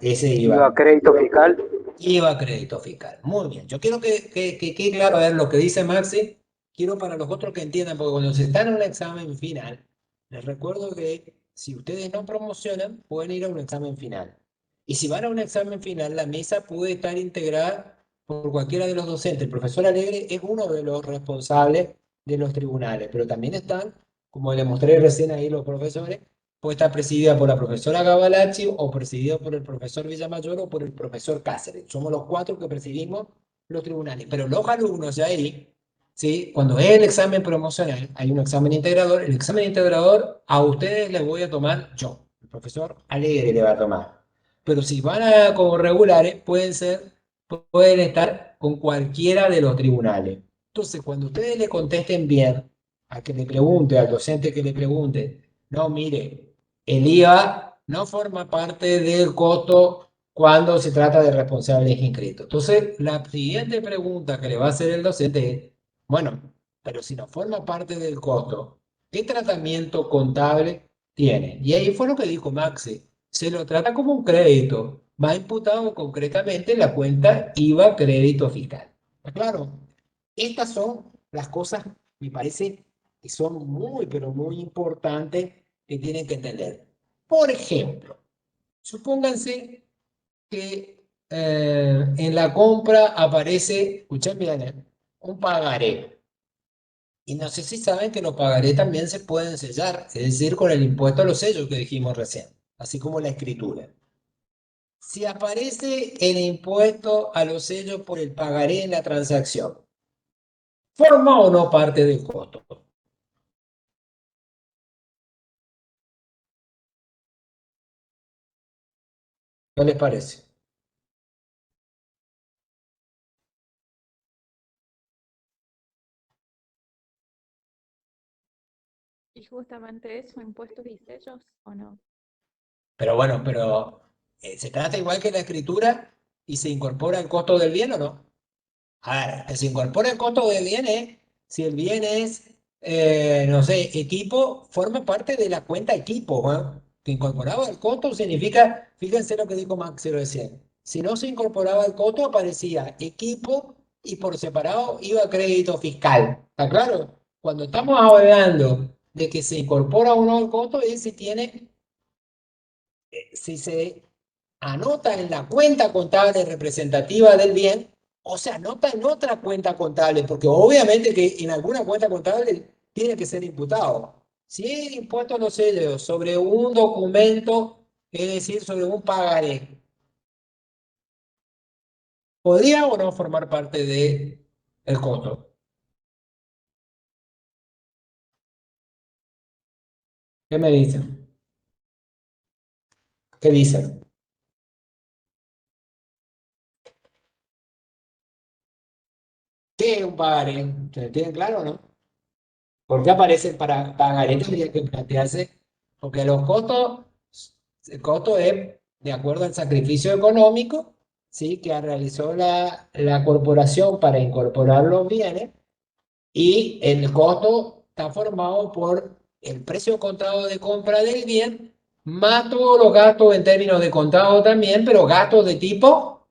[SPEAKER 1] Ese
[SPEAKER 2] IVA
[SPEAKER 1] IVA.
[SPEAKER 2] crédito fiscal.
[SPEAKER 1] IVA crédito fiscal. Muy bien. Yo quiero que quede claro, a ver, lo que dice Maxi. Quiero para los otros que entiendan, porque cuando se está en un examen final, les recuerdo que si ustedes no promocionan, pueden ir a un examen final. Y si van a un examen final, la mesa puede estar integrada por cualquiera de los docentes. El profesor Alegre es uno de los responsables de los tribunales, pero también están, como le mostré recién ahí los profesores, puede estar presidida por la profesora Gabalacci o presidida por el profesor Villamayor o por el profesor Cáceres. Somos los cuatro que presidimos los tribunales. Pero los alumnos ya ahí, ¿sí? Cuando es el examen promocional, hay un examen integrador. El examen integrador a ustedes les voy a tomar yo. El profesor Alegre le va a tomar. Pero si van a como regulares, pueden estar con cualquiera de los tribunales. Entonces, cuando ustedes le contesten bien, a que le pregunte, al docente que le pregunte, no, mire, el IVA no forma parte del costo cuando se trata de responsables inscritos. Entonces, la siguiente pregunta que le va a hacer el docente es, bueno, pero si no forma parte del costo, ¿qué tratamiento contable tiene? Y ahí fue lo que dijo Maxi. Se lo trata como un crédito. Va imputado concretamente en la cuenta IVA crédito fiscal. ¿Está claro? Estas son las cosas, me parece, que son muy, pero muy importantes que tienen que entender. Por ejemplo, supónganse que en la compra aparece, escuchen bien, un pagaré. Y no sé si saben que los pagarés también se pueden sellar, es decir, con el impuesto a los sellos que dijimos recién, así como la escritura. Si aparece el impuesto a los sellos por el pagaré en la transacción, ¿forma o no parte del costo? ¿Qué les parece?
[SPEAKER 5] Y justamente eso, impuestos y sellos, ¿o no?
[SPEAKER 1] Pero bueno, ¿se trata igual que la escritura y se incorpora el costo del bien o no? A ver, que se incorpora el costo del bien es, si el bien es, no sé, equipo, forma parte de la cuenta equipo, ¿eh? Que incorporaba el costo significa, fíjense lo que dijo Maxi recién, si no se incorporaba el costo aparecía equipo y por separado iba crédito fiscal. ¿Está claro? Cuando estamos hablando de que se incorpora o no el costo es si tiene si se anota en la cuenta contable representativa del bien o se anota en otra cuenta contable, porque obviamente que en alguna cuenta contable tiene que ser imputado. Si es impuesto a los sellos sobre un documento, es decir, sobre un pagaré, ¿podría o no formar parte del costo? ¿Qué me dicen? ¿Qué dicen? ¿Qué es un pagaré? ¿Se tienen claro o no? ¿Por qué aparece para pagaré? Tendría que plantearse, porque los costos, el costo es de acuerdo al sacrificio económico, ¿sí? Que realizó la corporación para incorporar los bienes, y el costo está formado por el precio contado de compra del bien, más todos los gastos en términos de contado también, pero gastos de tipo,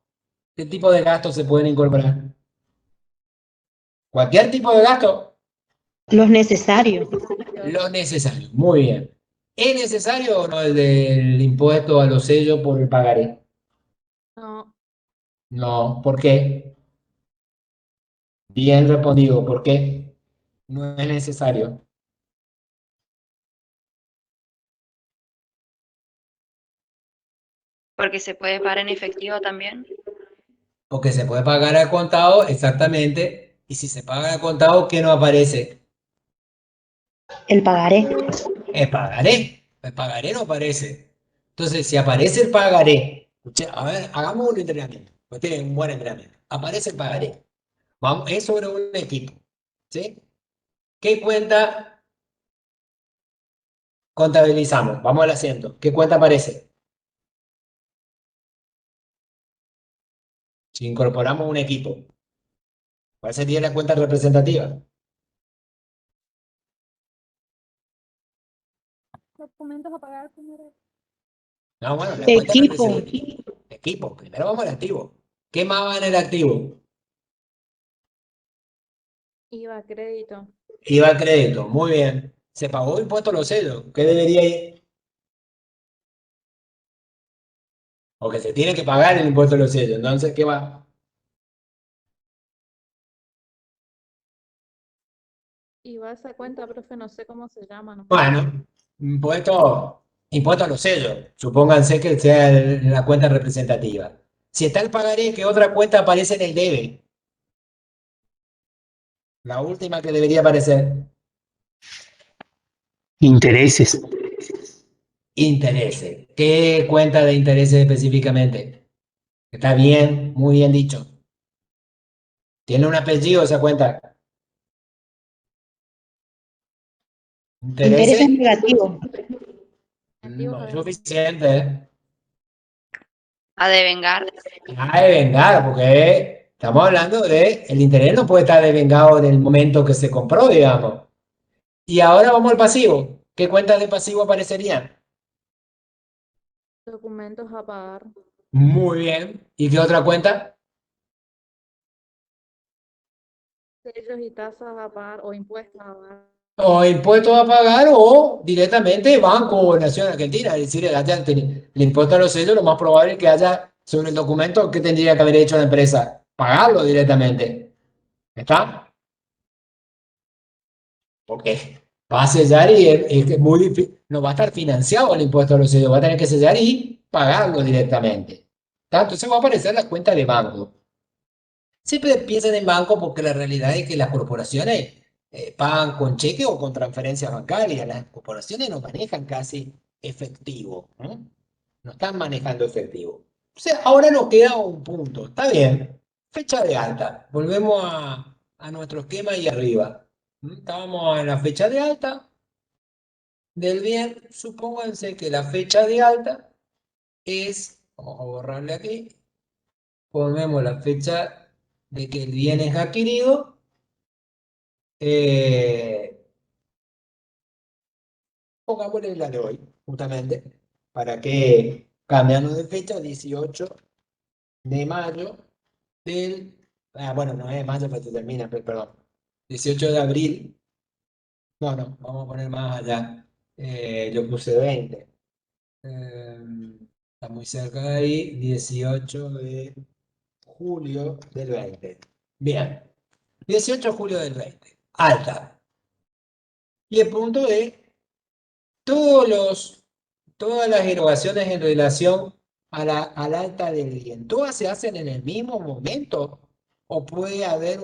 [SPEAKER 1] ¿qué tipo de gastos se pueden incorporar? Cualquier tipo de gasto,
[SPEAKER 4] Los necesarios.
[SPEAKER 1] lo necesario. Muy bien. ¿Es necesario o no el del impuesto a los sellos por el pagaré?
[SPEAKER 5] No,
[SPEAKER 1] No, ¿por qué? Bien respondido, ¿por qué? No es necesario.
[SPEAKER 6] Porque se puede pagar en efectivo también.
[SPEAKER 1] Porque se puede pagar al contado, exactamente. Y si se paga al contado, ¿qué no aparece?
[SPEAKER 4] El pagaré.
[SPEAKER 1] El pagaré. El pagaré no aparece. Entonces, si aparece el pagaré, a ver, hagamos un entrenamiento. Usted tiene un buen entrenamiento. Aparece el pagaré. Vamos, es sobre un equipo. ¿Sí? ¿Qué cuenta contabilizamos? Vamos al asiento. ¿Qué cuenta aparece? Si incorporamos un equipo, ¿cuál sería la cuenta representativa?
[SPEAKER 5] documentos a pagar primero.
[SPEAKER 1] No, bueno, la cuenta
[SPEAKER 4] Equipo.
[SPEAKER 1] representativa. Equipo. Primero vamos al activo. ¿Qué más va en el activo?
[SPEAKER 5] IVA, crédito.
[SPEAKER 1] IVA a crédito. Muy bien. Se pagó impuesto a los sellos. ¿Qué debería ir? O que se tiene que pagar el impuesto a los sellos. Entonces, ¿qué va?
[SPEAKER 5] IVA esa cuenta, profe, no sé cómo se llama, no.
[SPEAKER 1] Bueno, impuesto a los sellos. Supónganse que sea la cuenta representativa. Si está el pagaré, ¿qué otra cuenta aparece en el debe? La última que debería aparecer.
[SPEAKER 7] Intereses.
[SPEAKER 1] Intereses. ¿Qué cuenta de intereses específicamente? Está bien, muy bien dicho. ¿Tiene un apellido esa cuenta?
[SPEAKER 4] Intereses
[SPEAKER 1] ¿Intereses?
[SPEAKER 4] negativos.
[SPEAKER 5] Activos
[SPEAKER 1] No es
[SPEAKER 5] además.
[SPEAKER 1] suficiente, ¿eh?
[SPEAKER 6] A devengar.
[SPEAKER 1] Ah, devengar, porque estamos hablando de el interés no puede estar devengado en el momento que se compró, digamos. Y ahora vamos al pasivo. ¿Qué cuentas de pasivo aparecerían?
[SPEAKER 5] Documentos a pagar.
[SPEAKER 1] Muy bien. ¿Y qué otra cuenta?
[SPEAKER 5] Sellos y tasas a pagar o impuestos a pagar.
[SPEAKER 1] O impuestos a pagar o directamente Banco o Nación Argentina. Es decir, el impuesto a los sellos, lo más probable es que haya sobre el documento que tendría que haber hecho la empresa. Pagarlo directamente. ¿Está? Porque va a sellar y es muy difícil. No va a estar financiado el impuesto a los sellos. Va a tener que sellar y pagarlo directamente. ¿Está? Entonces va a aparecer la cuenta de banco. Siempre piensan en banco porque la realidad es que las corporaciones pagan con cheque o con transferencias bancarias. Las corporaciones no manejan casi efectivo, ¿no? No están manejando efectivo. O sea, ahora nos queda un punto. Está bien. Fecha de alta. Volvemos a nuestro esquema y arriba. Estábamos en la fecha de alta del bien. Supónganse que la fecha de alta es, vamos a borrarle aquí, ponemos la fecha de que el bien es adquirido. Pongámosle la de hoy, justamente, para que cambiando de fecha, 18 de mayo del... Ah, bueno, no es de mayo, pero se termina, perdón. 18 de abril. No, no, vamos a poner más allá. Yo puse 20. Está muy cerca de ahí. 18 de julio del 20. Bien. 18 de julio del 20. Alta. Y el punto es todas las erogaciones en relación al alta del bien, ¿todas se hacen en el mismo momento? ¿O puede haber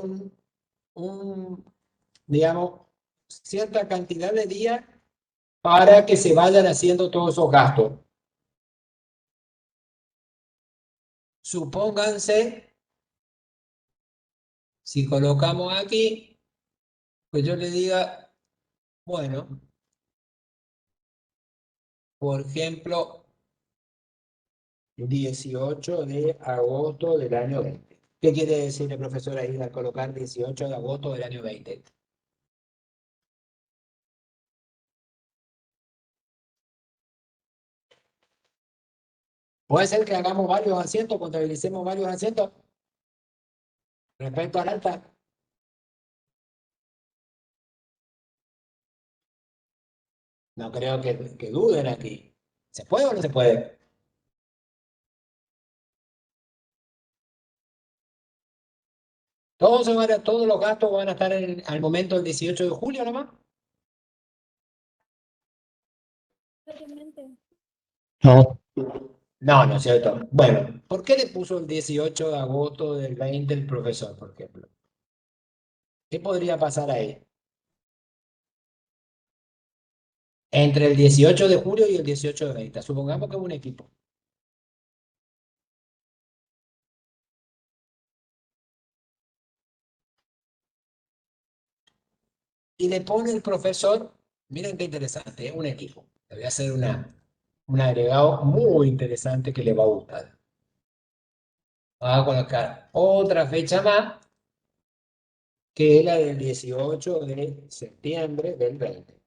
[SPEAKER 1] digamos, cierta cantidad de días para que se vayan haciendo todos esos gastos. Supónganse, si colocamos aquí, pues yo le diga, bueno, por ejemplo, 18 de agosto del año 20. ¿Qué quiere decir el profesor ahí al colocar 18 de agosto del año 20? Puede ser que hagamos varios asientos, contabilicemos varios asientos respecto al alta. No creo que duden aquí. ¿Se puede o no se puede? Todos los gastos van a estar al momento del 18 de julio nomás.
[SPEAKER 7] No,
[SPEAKER 1] No, no es cierto. Bueno, ¿por qué le puso el 18 de agosto del 20 el profesor, por ejemplo? ¿Qué podría pasar ahí? Entre el 18 de julio y el 18 de 20. Supongamos que es un equipo. Y le pone el profesor, miren qué interesante, es un equipo. Le voy a hacer un agregado muy interesante que le va a gustar. Vamos a colocar otra fecha más, que es la del 18 de septiembre del 20.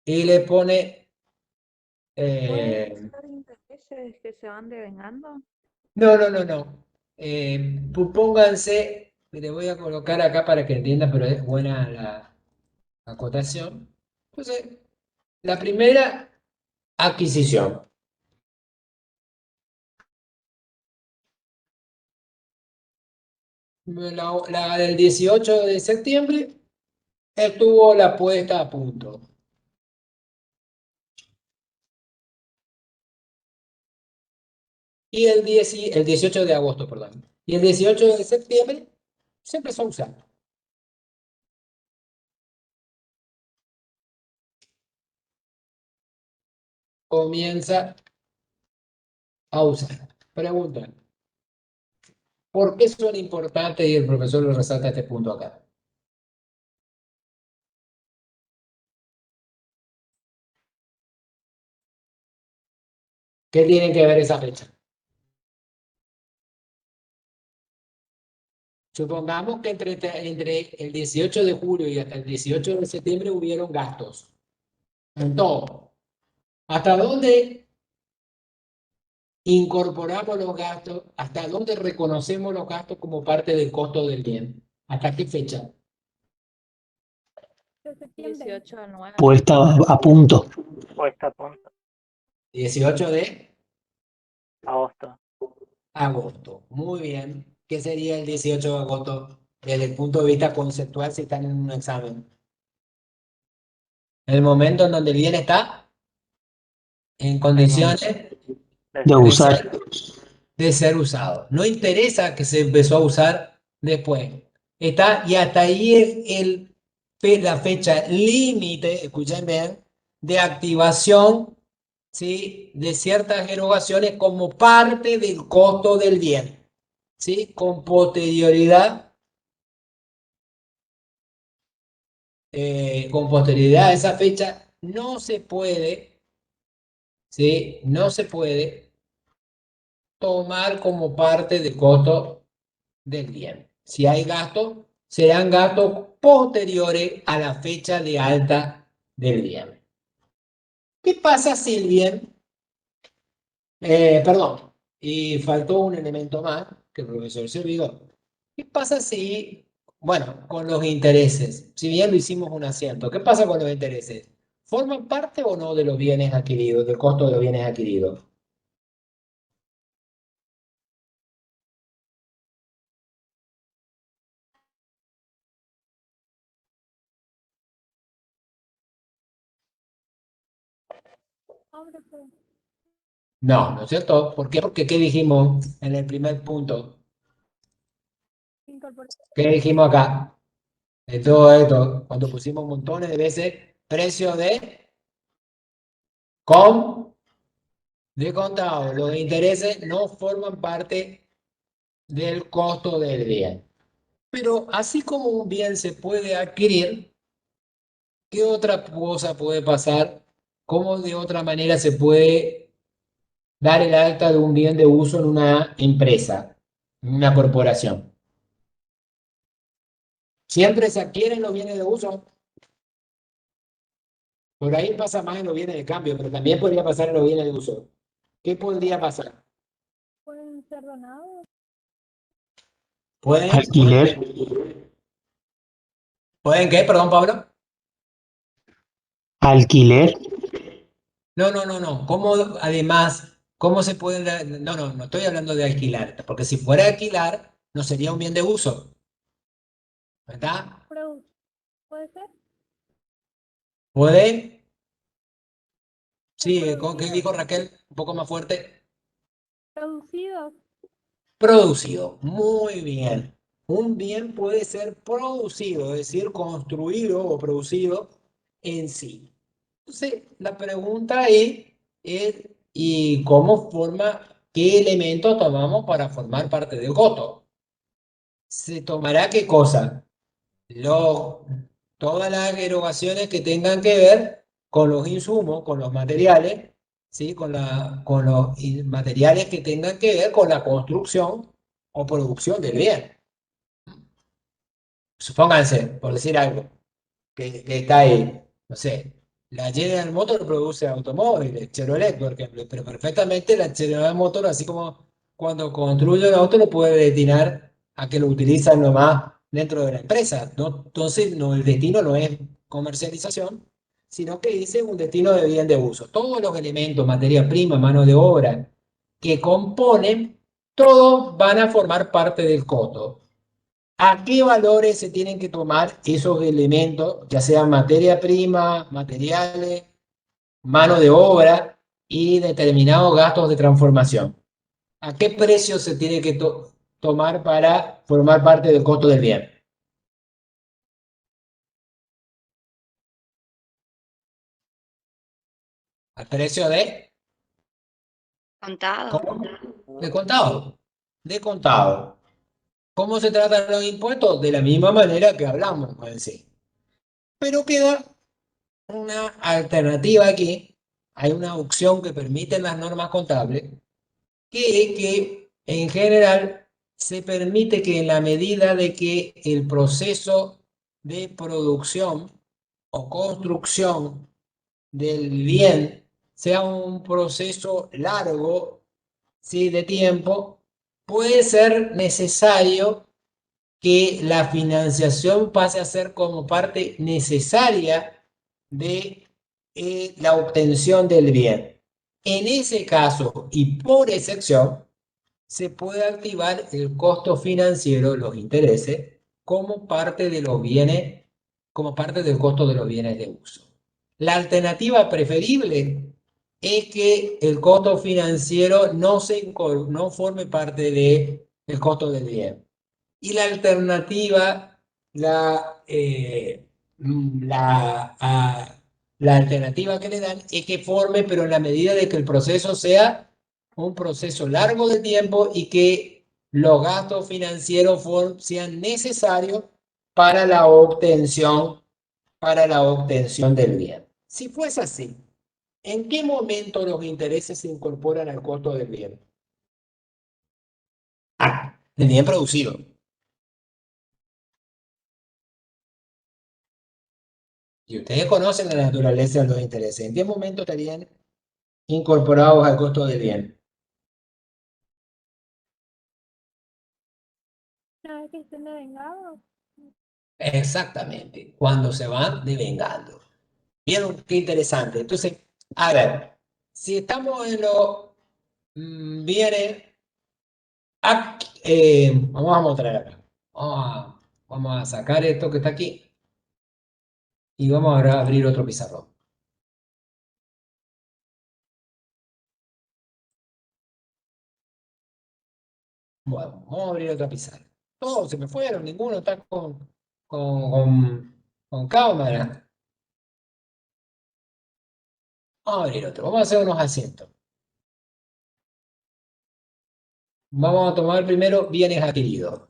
[SPEAKER 1] Y le pone...
[SPEAKER 5] ¿Pueden ser intereses que se van devengando?
[SPEAKER 1] no. Pónganse, le voy a colocar acá para que entiendan, pero es buena la acotación. Entonces, la primera adquisición. La del 18 de septiembre estuvo la puesta a punto. Y el 18 de agosto, perdón. Y el 18 de septiembre se empezó a usar. Comienza a usar. Pregunta, ¿por qué son importantes? Y el profesor lo resalta este punto acá. ¿Qué tienen que ver esa fecha? Supongamos que entre el 18 de julio y hasta el 18 de septiembre hubieron gastos. En todo. ¿Hasta dónde incorporamos los gastos? ¿Hasta dónde reconocemos los gastos como parte del costo del bien? ¿Hasta qué fecha?
[SPEAKER 5] 18 al 9.
[SPEAKER 7] puesta a punto.
[SPEAKER 3] Puesta a punto.
[SPEAKER 1] 18 de
[SPEAKER 3] Agosto.
[SPEAKER 1] agosto. Muy bien. ¿Qué sería el 18 de agosto desde el punto de vista conceptual si están en un examen? El momento en donde el bien está en condiciones
[SPEAKER 7] De usar.
[SPEAKER 1] de ser usado. No interesa que se empezó a usar después. Está, y hasta ahí es la fecha límite, escuchen bien, de activación, ¿sí? De ciertas erogaciones como parte del costo del bien. ¿Sí? Con posterioridad a esa fecha no se puede, ¿sí? No se puede tomar como parte del costo del bien. Si hay gastos, serán gastos posteriores a la fecha de alta del bien. ¿Qué pasa si el bien, perdón, y faltó un elemento más que el profesor se olvidó? ¿Qué pasa si, bueno, con los intereses, si bien lo hicimos un asiento, ¿qué pasa con los intereses? ¿Forman parte o no de los bienes adquiridos, del costo de los bienes adquiridos? No, ¿no es cierto? ¿Por qué? Porque ¿qué dijimos en el primer punto? ¿Qué dijimos acá? De todo esto, cuando pusimos montones de veces, precio de contado. Los intereses no forman parte del costo del bien. Pero así como un bien se puede adquirir, ¿qué otra cosa puede pasar? ¿Cómo de otra manera se puede dar el alta de un bien de uso en una empresa, en una corporación? Siempre se adquieren los bienes de uso. Por ahí pasa más en los bienes de cambio, pero también podría pasar en los bienes de uso. ¿Qué podría pasar?
[SPEAKER 5] Pueden ser donados.
[SPEAKER 1] ¿Pueden?
[SPEAKER 7] Alquiler.
[SPEAKER 1] ¿Pueden qué? Perdón, Pablo.
[SPEAKER 7] Alquiler.
[SPEAKER 1] No. ¿Cómo, además, cómo se pueden... No estoy hablando de alquilar, porque si fuera alquilar, no sería un bien de uso, ¿verdad?
[SPEAKER 5] ¿Puede ser?
[SPEAKER 1] ¿Pueden? Sí, ¿qué dijo Raquel? Un poco más fuerte.
[SPEAKER 5] Producidos.
[SPEAKER 1] Producido. Muy bien. Un bien puede ser producido, es decir, construido o producido en sí. Entonces, la pregunta es ¿y cómo forma, qué elementos tomamos para formar parte del costo? ¿Se tomará qué cosa? Lo, todas las erogaciones que tengan que ver con los insumos, con los materiales, ¿sí? Con los materiales que tengan que ver con la construcción o producción del bien. Supónganse, por decir algo, que está ahí, no sé, la General Motors produce automóviles, Chevrolet, por ejemplo, pero perfectamente la General Motors, así como cuando construye un auto, lo puede destinar a que lo utilizan nomás dentro de la empresa, ¿no? Entonces, no, el destino no es comercialización, sino que dice un destino de bien de uso. Todos los elementos, materia prima, mano de obra, que componen, todos van a formar parte del costo. ¿A qué valores se tienen que tomar esos elementos, ya sean materia prima, materiales, mano de obra y determinados gastos de transformación? ¿A qué precio se tiene que tomar para formar parte del costo del bien? ¿Al precio de?
[SPEAKER 6] Contado.
[SPEAKER 1] ¿Cómo? De contado. De contado. ¿Cómo se tratan los impuestos? De la misma manera que hablamos en sí. Pero queda una alternativa aquí, hay una opción que permiten las normas contables, que es que en general se permite que en la medida de que el proceso de producción o construcción del bien sea un proceso largo, ¿sí? De tiempo, puede ser necesario que la financiación pase a ser como parte necesaria de la obtención del bien. En ese caso, y por excepción, se puede activar el costo financiero, los intereses, como parte de los bienes, como parte del costo de los bienes de uso. La alternativa preferible es que el costo financiero no forme parte del costo del bien. Y la alternativa, la alternativa que le dan es que forme, pero en la medida de que el proceso sea un proceso largo de tiempo y que los gastos financieros sean necesarios para para la obtención del bien. Si fuese así, ¿en qué momento los intereses se incorporan al costo del bien? Del bien producido. Y ustedes conocen la naturaleza de los intereses. ¿En qué momento estarían incorporados al costo del bien?
[SPEAKER 5] Una vez que estén devengados.
[SPEAKER 1] Exactamente, cuando se van devengando. ¿Vieron qué interesante? Entonces, a ver, si estamos en los bienes, vamos a mostrar acá. Vamos a sacar esto que está aquí y vamos a abrir otro pizarrón. Bueno, vamos a abrir otra pizarra. Todos se me fueron, ninguno está con cámara. Vamos a abrir otro, vamos a hacer unos asientos. Vamos a tomar primero bienes adquiridos.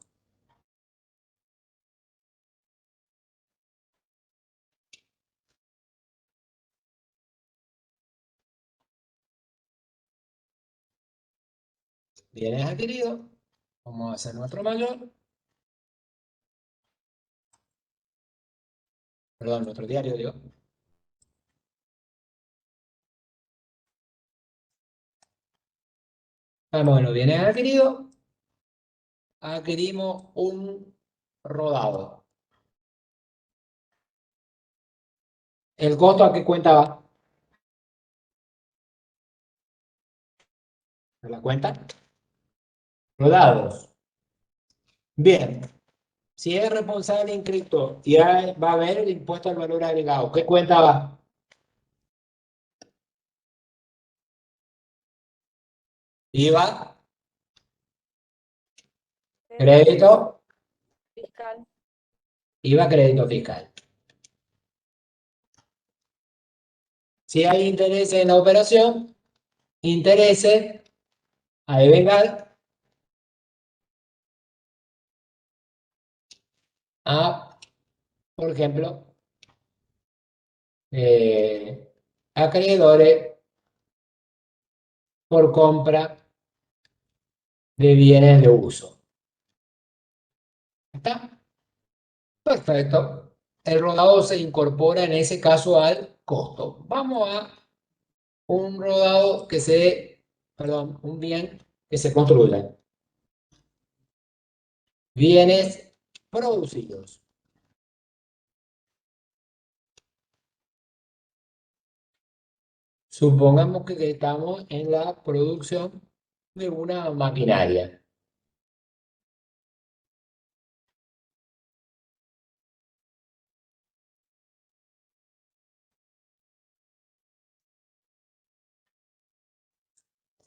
[SPEAKER 1] Bienes adquiridos. Vamos a hacer nuestro mayor. Perdón, nuestro diario, digo. Vamos en los bienes adquiridos. Adquirimos un rodado. ¿El costo a qué cuenta va? ¿A la cuenta? Rodados. Bien. Si es responsable inscrito y va a haber el impuesto al valor agregado, ¿qué cuenta va? IVA, crédito,
[SPEAKER 5] Fiscal.
[SPEAKER 1] IVA, crédito fiscal. Si hay interés en la operación, intereses a devengar a, por ejemplo, acreedores por compra de bienes de uso. ¿Está? Perfecto. El rodado se incorpora en ese caso al costo. Vamos a un rodado que se, perdón, un bien que se construya. Bienes producidos. Supongamos que estamos en la producción de una maquinaria.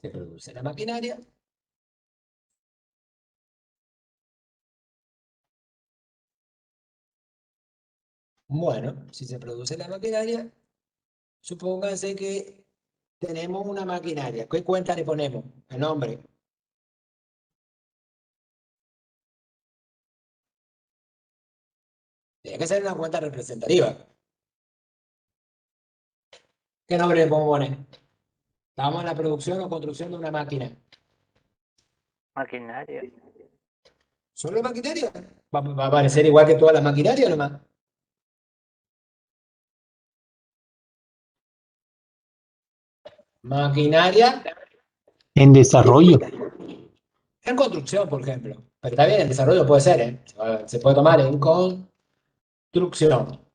[SPEAKER 1] Se produce la maquinaria. Bueno, si se produce la maquinaria, supónganse que tenemos una maquinaria. ¿Qué cuenta le ponemos? El nombre. Tiene que ser una cuenta representativa. ¿Qué nombre le podemos poner? Estamos en la producción o construcción de una máquina.
[SPEAKER 3] Maquinaria.
[SPEAKER 1] ¿Solo maquinaria? ¿Va a aparecer igual que todas las maquinarias nomás? Maquinaria
[SPEAKER 7] En desarrollo.
[SPEAKER 1] en construcción, por ejemplo. Pero está bien, en desarrollo puede ser, ¿eh? Se puede tomar en construcción.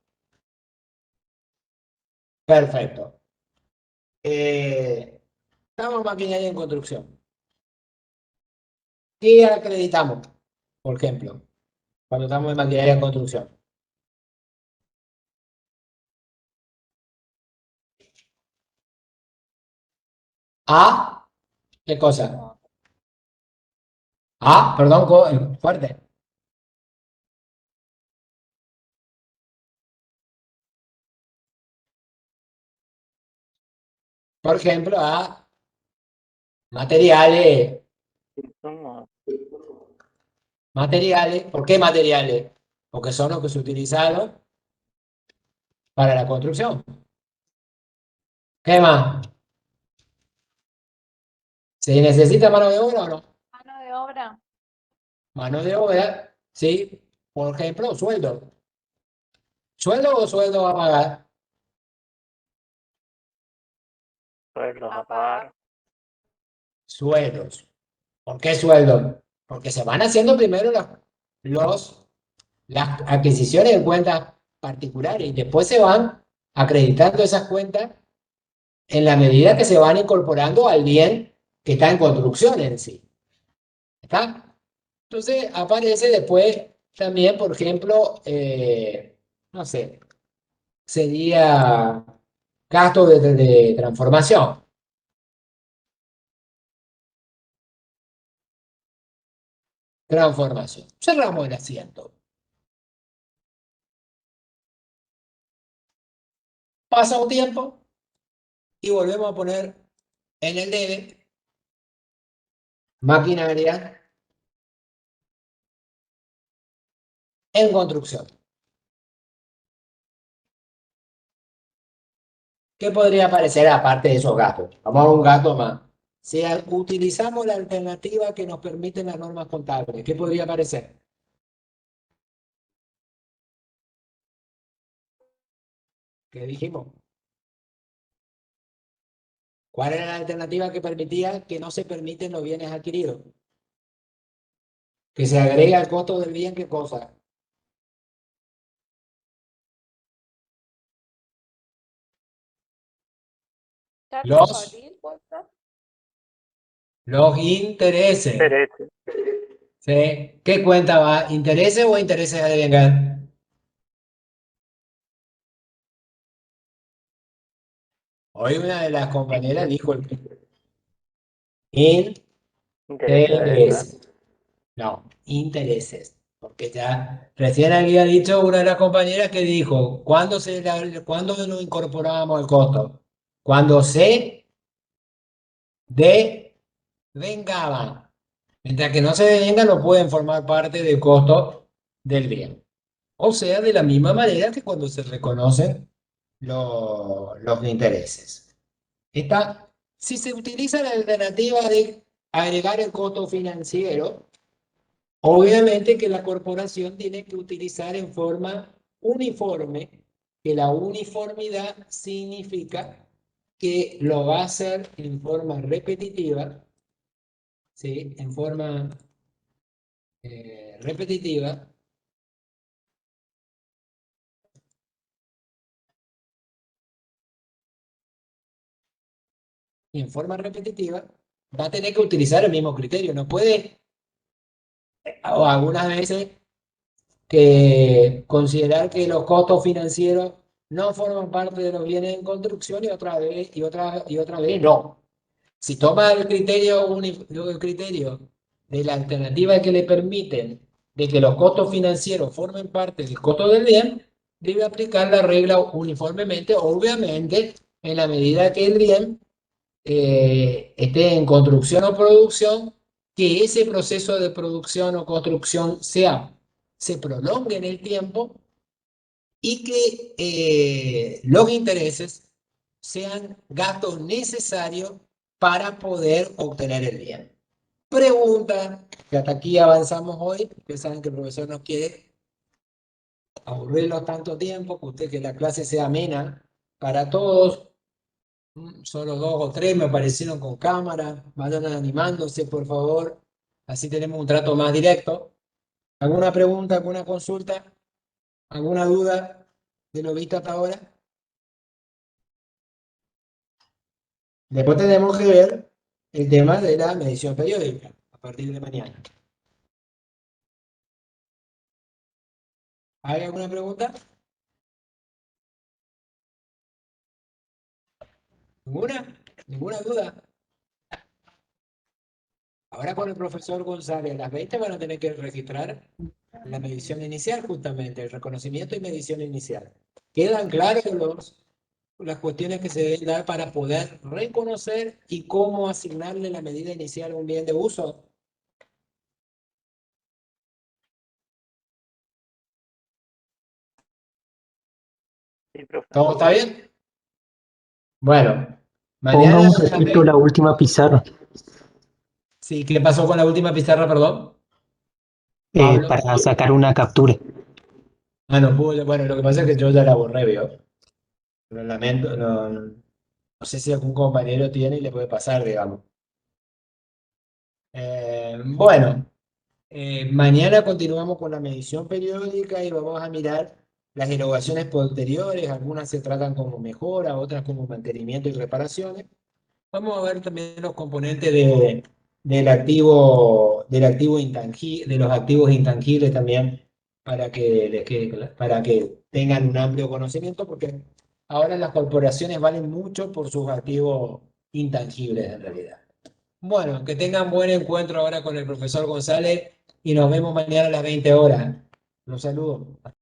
[SPEAKER 1] Perfecto. Estamos en maquinaria en construcción. ¿Qué acreditamos? Por ejemplo, cuando estamos en maquinaria en construcción. A, ¿qué cosa? A, perdón, fuerte. Por ejemplo, a materiales.
[SPEAKER 3] Insumos.
[SPEAKER 1] Materiales, ¿por qué materiales? Porque son los que se utilizaron para la construcción. ¿Qué más? ¿Se necesita mano de obra o no?
[SPEAKER 5] Mano de obra.
[SPEAKER 1] Mano de obra, sí. Por ejemplo, sueldo. ¿Sueldo o sueldo va a pagar?
[SPEAKER 3] Sueldos
[SPEAKER 5] A
[SPEAKER 3] a pagar.
[SPEAKER 1] Sueldos. ¿Por qué sueldo? Porque se van haciendo primero las adquisiciones de cuentas particulares y después se van acreditando esas cuentas en la medida que se van incorporando al bien que está en construcción en sí. ¿Está? Entonces aparece después también, por ejemplo, no sé, sería gasto de transformación. transformación. Cerramos el asiento. Pasa un tiempo y volvemos a poner en el debe maquinaria en construcción. ¿Qué podría aparecer aparte de esos gastos? Vamos a un gasto más. Si utilizamos la alternativa que nos permiten las normas contables, ¿qué podría aparecer? ¿Qué dijimos? ¿Cuál era la alternativa que permitía que no se permiten los bienes adquiridos? Que se agrega al costo del bien, ¿qué cosa? Los intereses.
[SPEAKER 3] Intereses.
[SPEAKER 1] ¿Sí? ¿Qué cuenta va? ¿Intereses o intereses a devengar? Hoy una de las compañeras dijo
[SPEAKER 3] Intereses de devengar.
[SPEAKER 1] intereses. No, intereses. Porque ya recién había dicho una de las compañeras que dijo, ¿cuándo nos incorporábamos al costo? Cuando se devengaban. Mientras que no se devengan, no pueden formar parte del costo del bien. O sea, de la misma manera que cuando se reconocen los intereses. Si se utiliza la alternativa de agregar el costo financiero, obviamente que la corporación tiene que utilizar en forma uniforme, que la uniformidad significa que lo va a hacer en forma repetitiva, ¿sí? En forma repetitiva. Y en forma repetitiva va a tener que utilizar el mismo criterio. No puede, o algunas veces, que considerar que los costos financieros no forman parte de los bienes en construcción y otra vez no. Si toma el criterio de la alternativa que le permiten de que los costos financieros formen parte del costo del bien, debe aplicar la regla uniformemente, obviamente, en la medida que el bien esté en construcción o producción, que ese proceso de producción o construcción se prolongue en el tiempo y que los intereses sean gastos necesarios para poder obtener el bien. Pregunta, que hasta aquí avanzamos hoy, ustedes saben que el profesor no quiere aburrirlos tanto tiempo, que la clase sea amena para todos. Solo 2 o 3 me aparecieron con cámara. Vayan animándose, por favor. Así tenemos un trato más directo. ¿Alguna pregunta, alguna consulta? ¿Alguna duda de lo visto hasta ahora? Después tenemos que ver el tema de la medición periódica a partir de mañana. ¿Hay alguna pregunta? ¿Ninguna? ¿Ninguna duda? Ahora con el profesor González a las 20 van a tener que registrar la medición inicial, justamente, el reconocimiento y medición inicial. ¿Quedan claros las cuestiones que se deben dar para poder reconocer y cómo asignarle la medida inicial a un bien de uso?
[SPEAKER 3] Sí, profe.
[SPEAKER 1] ¿Todo está bien? Bueno,
[SPEAKER 7] Ponga
[SPEAKER 1] mañana
[SPEAKER 7] un ratito la última pizarra
[SPEAKER 1] Sí, ¿qué pasó con la última pizarra, perdón? Pablo.
[SPEAKER 7] para sacar una captura.
[SPEAKER 1] Ah, no pude. Bueno, lo que pasa es que yo ya la borré, ¿vio? Lo lamento, no sé si algún compañero tiene y le puede pasar, digamos. Bueno, mañana continuamos con la medición periódica y vamos a mirar las erogaciones posteriores. Algunas se tratan como mejora, otras como mantenimiento y reparaciones. Vamos a ver también los componentes del activo intangible, de los activos intangibles también, para que tengan un amplio conocimiento, porque ahora las corporaciones valen mucho por sus activos intangibles en realidad. Bueno, que tengan buen encuentro ahora con el profesor González y nos vemos mañana a las 20 horas. Los saludo.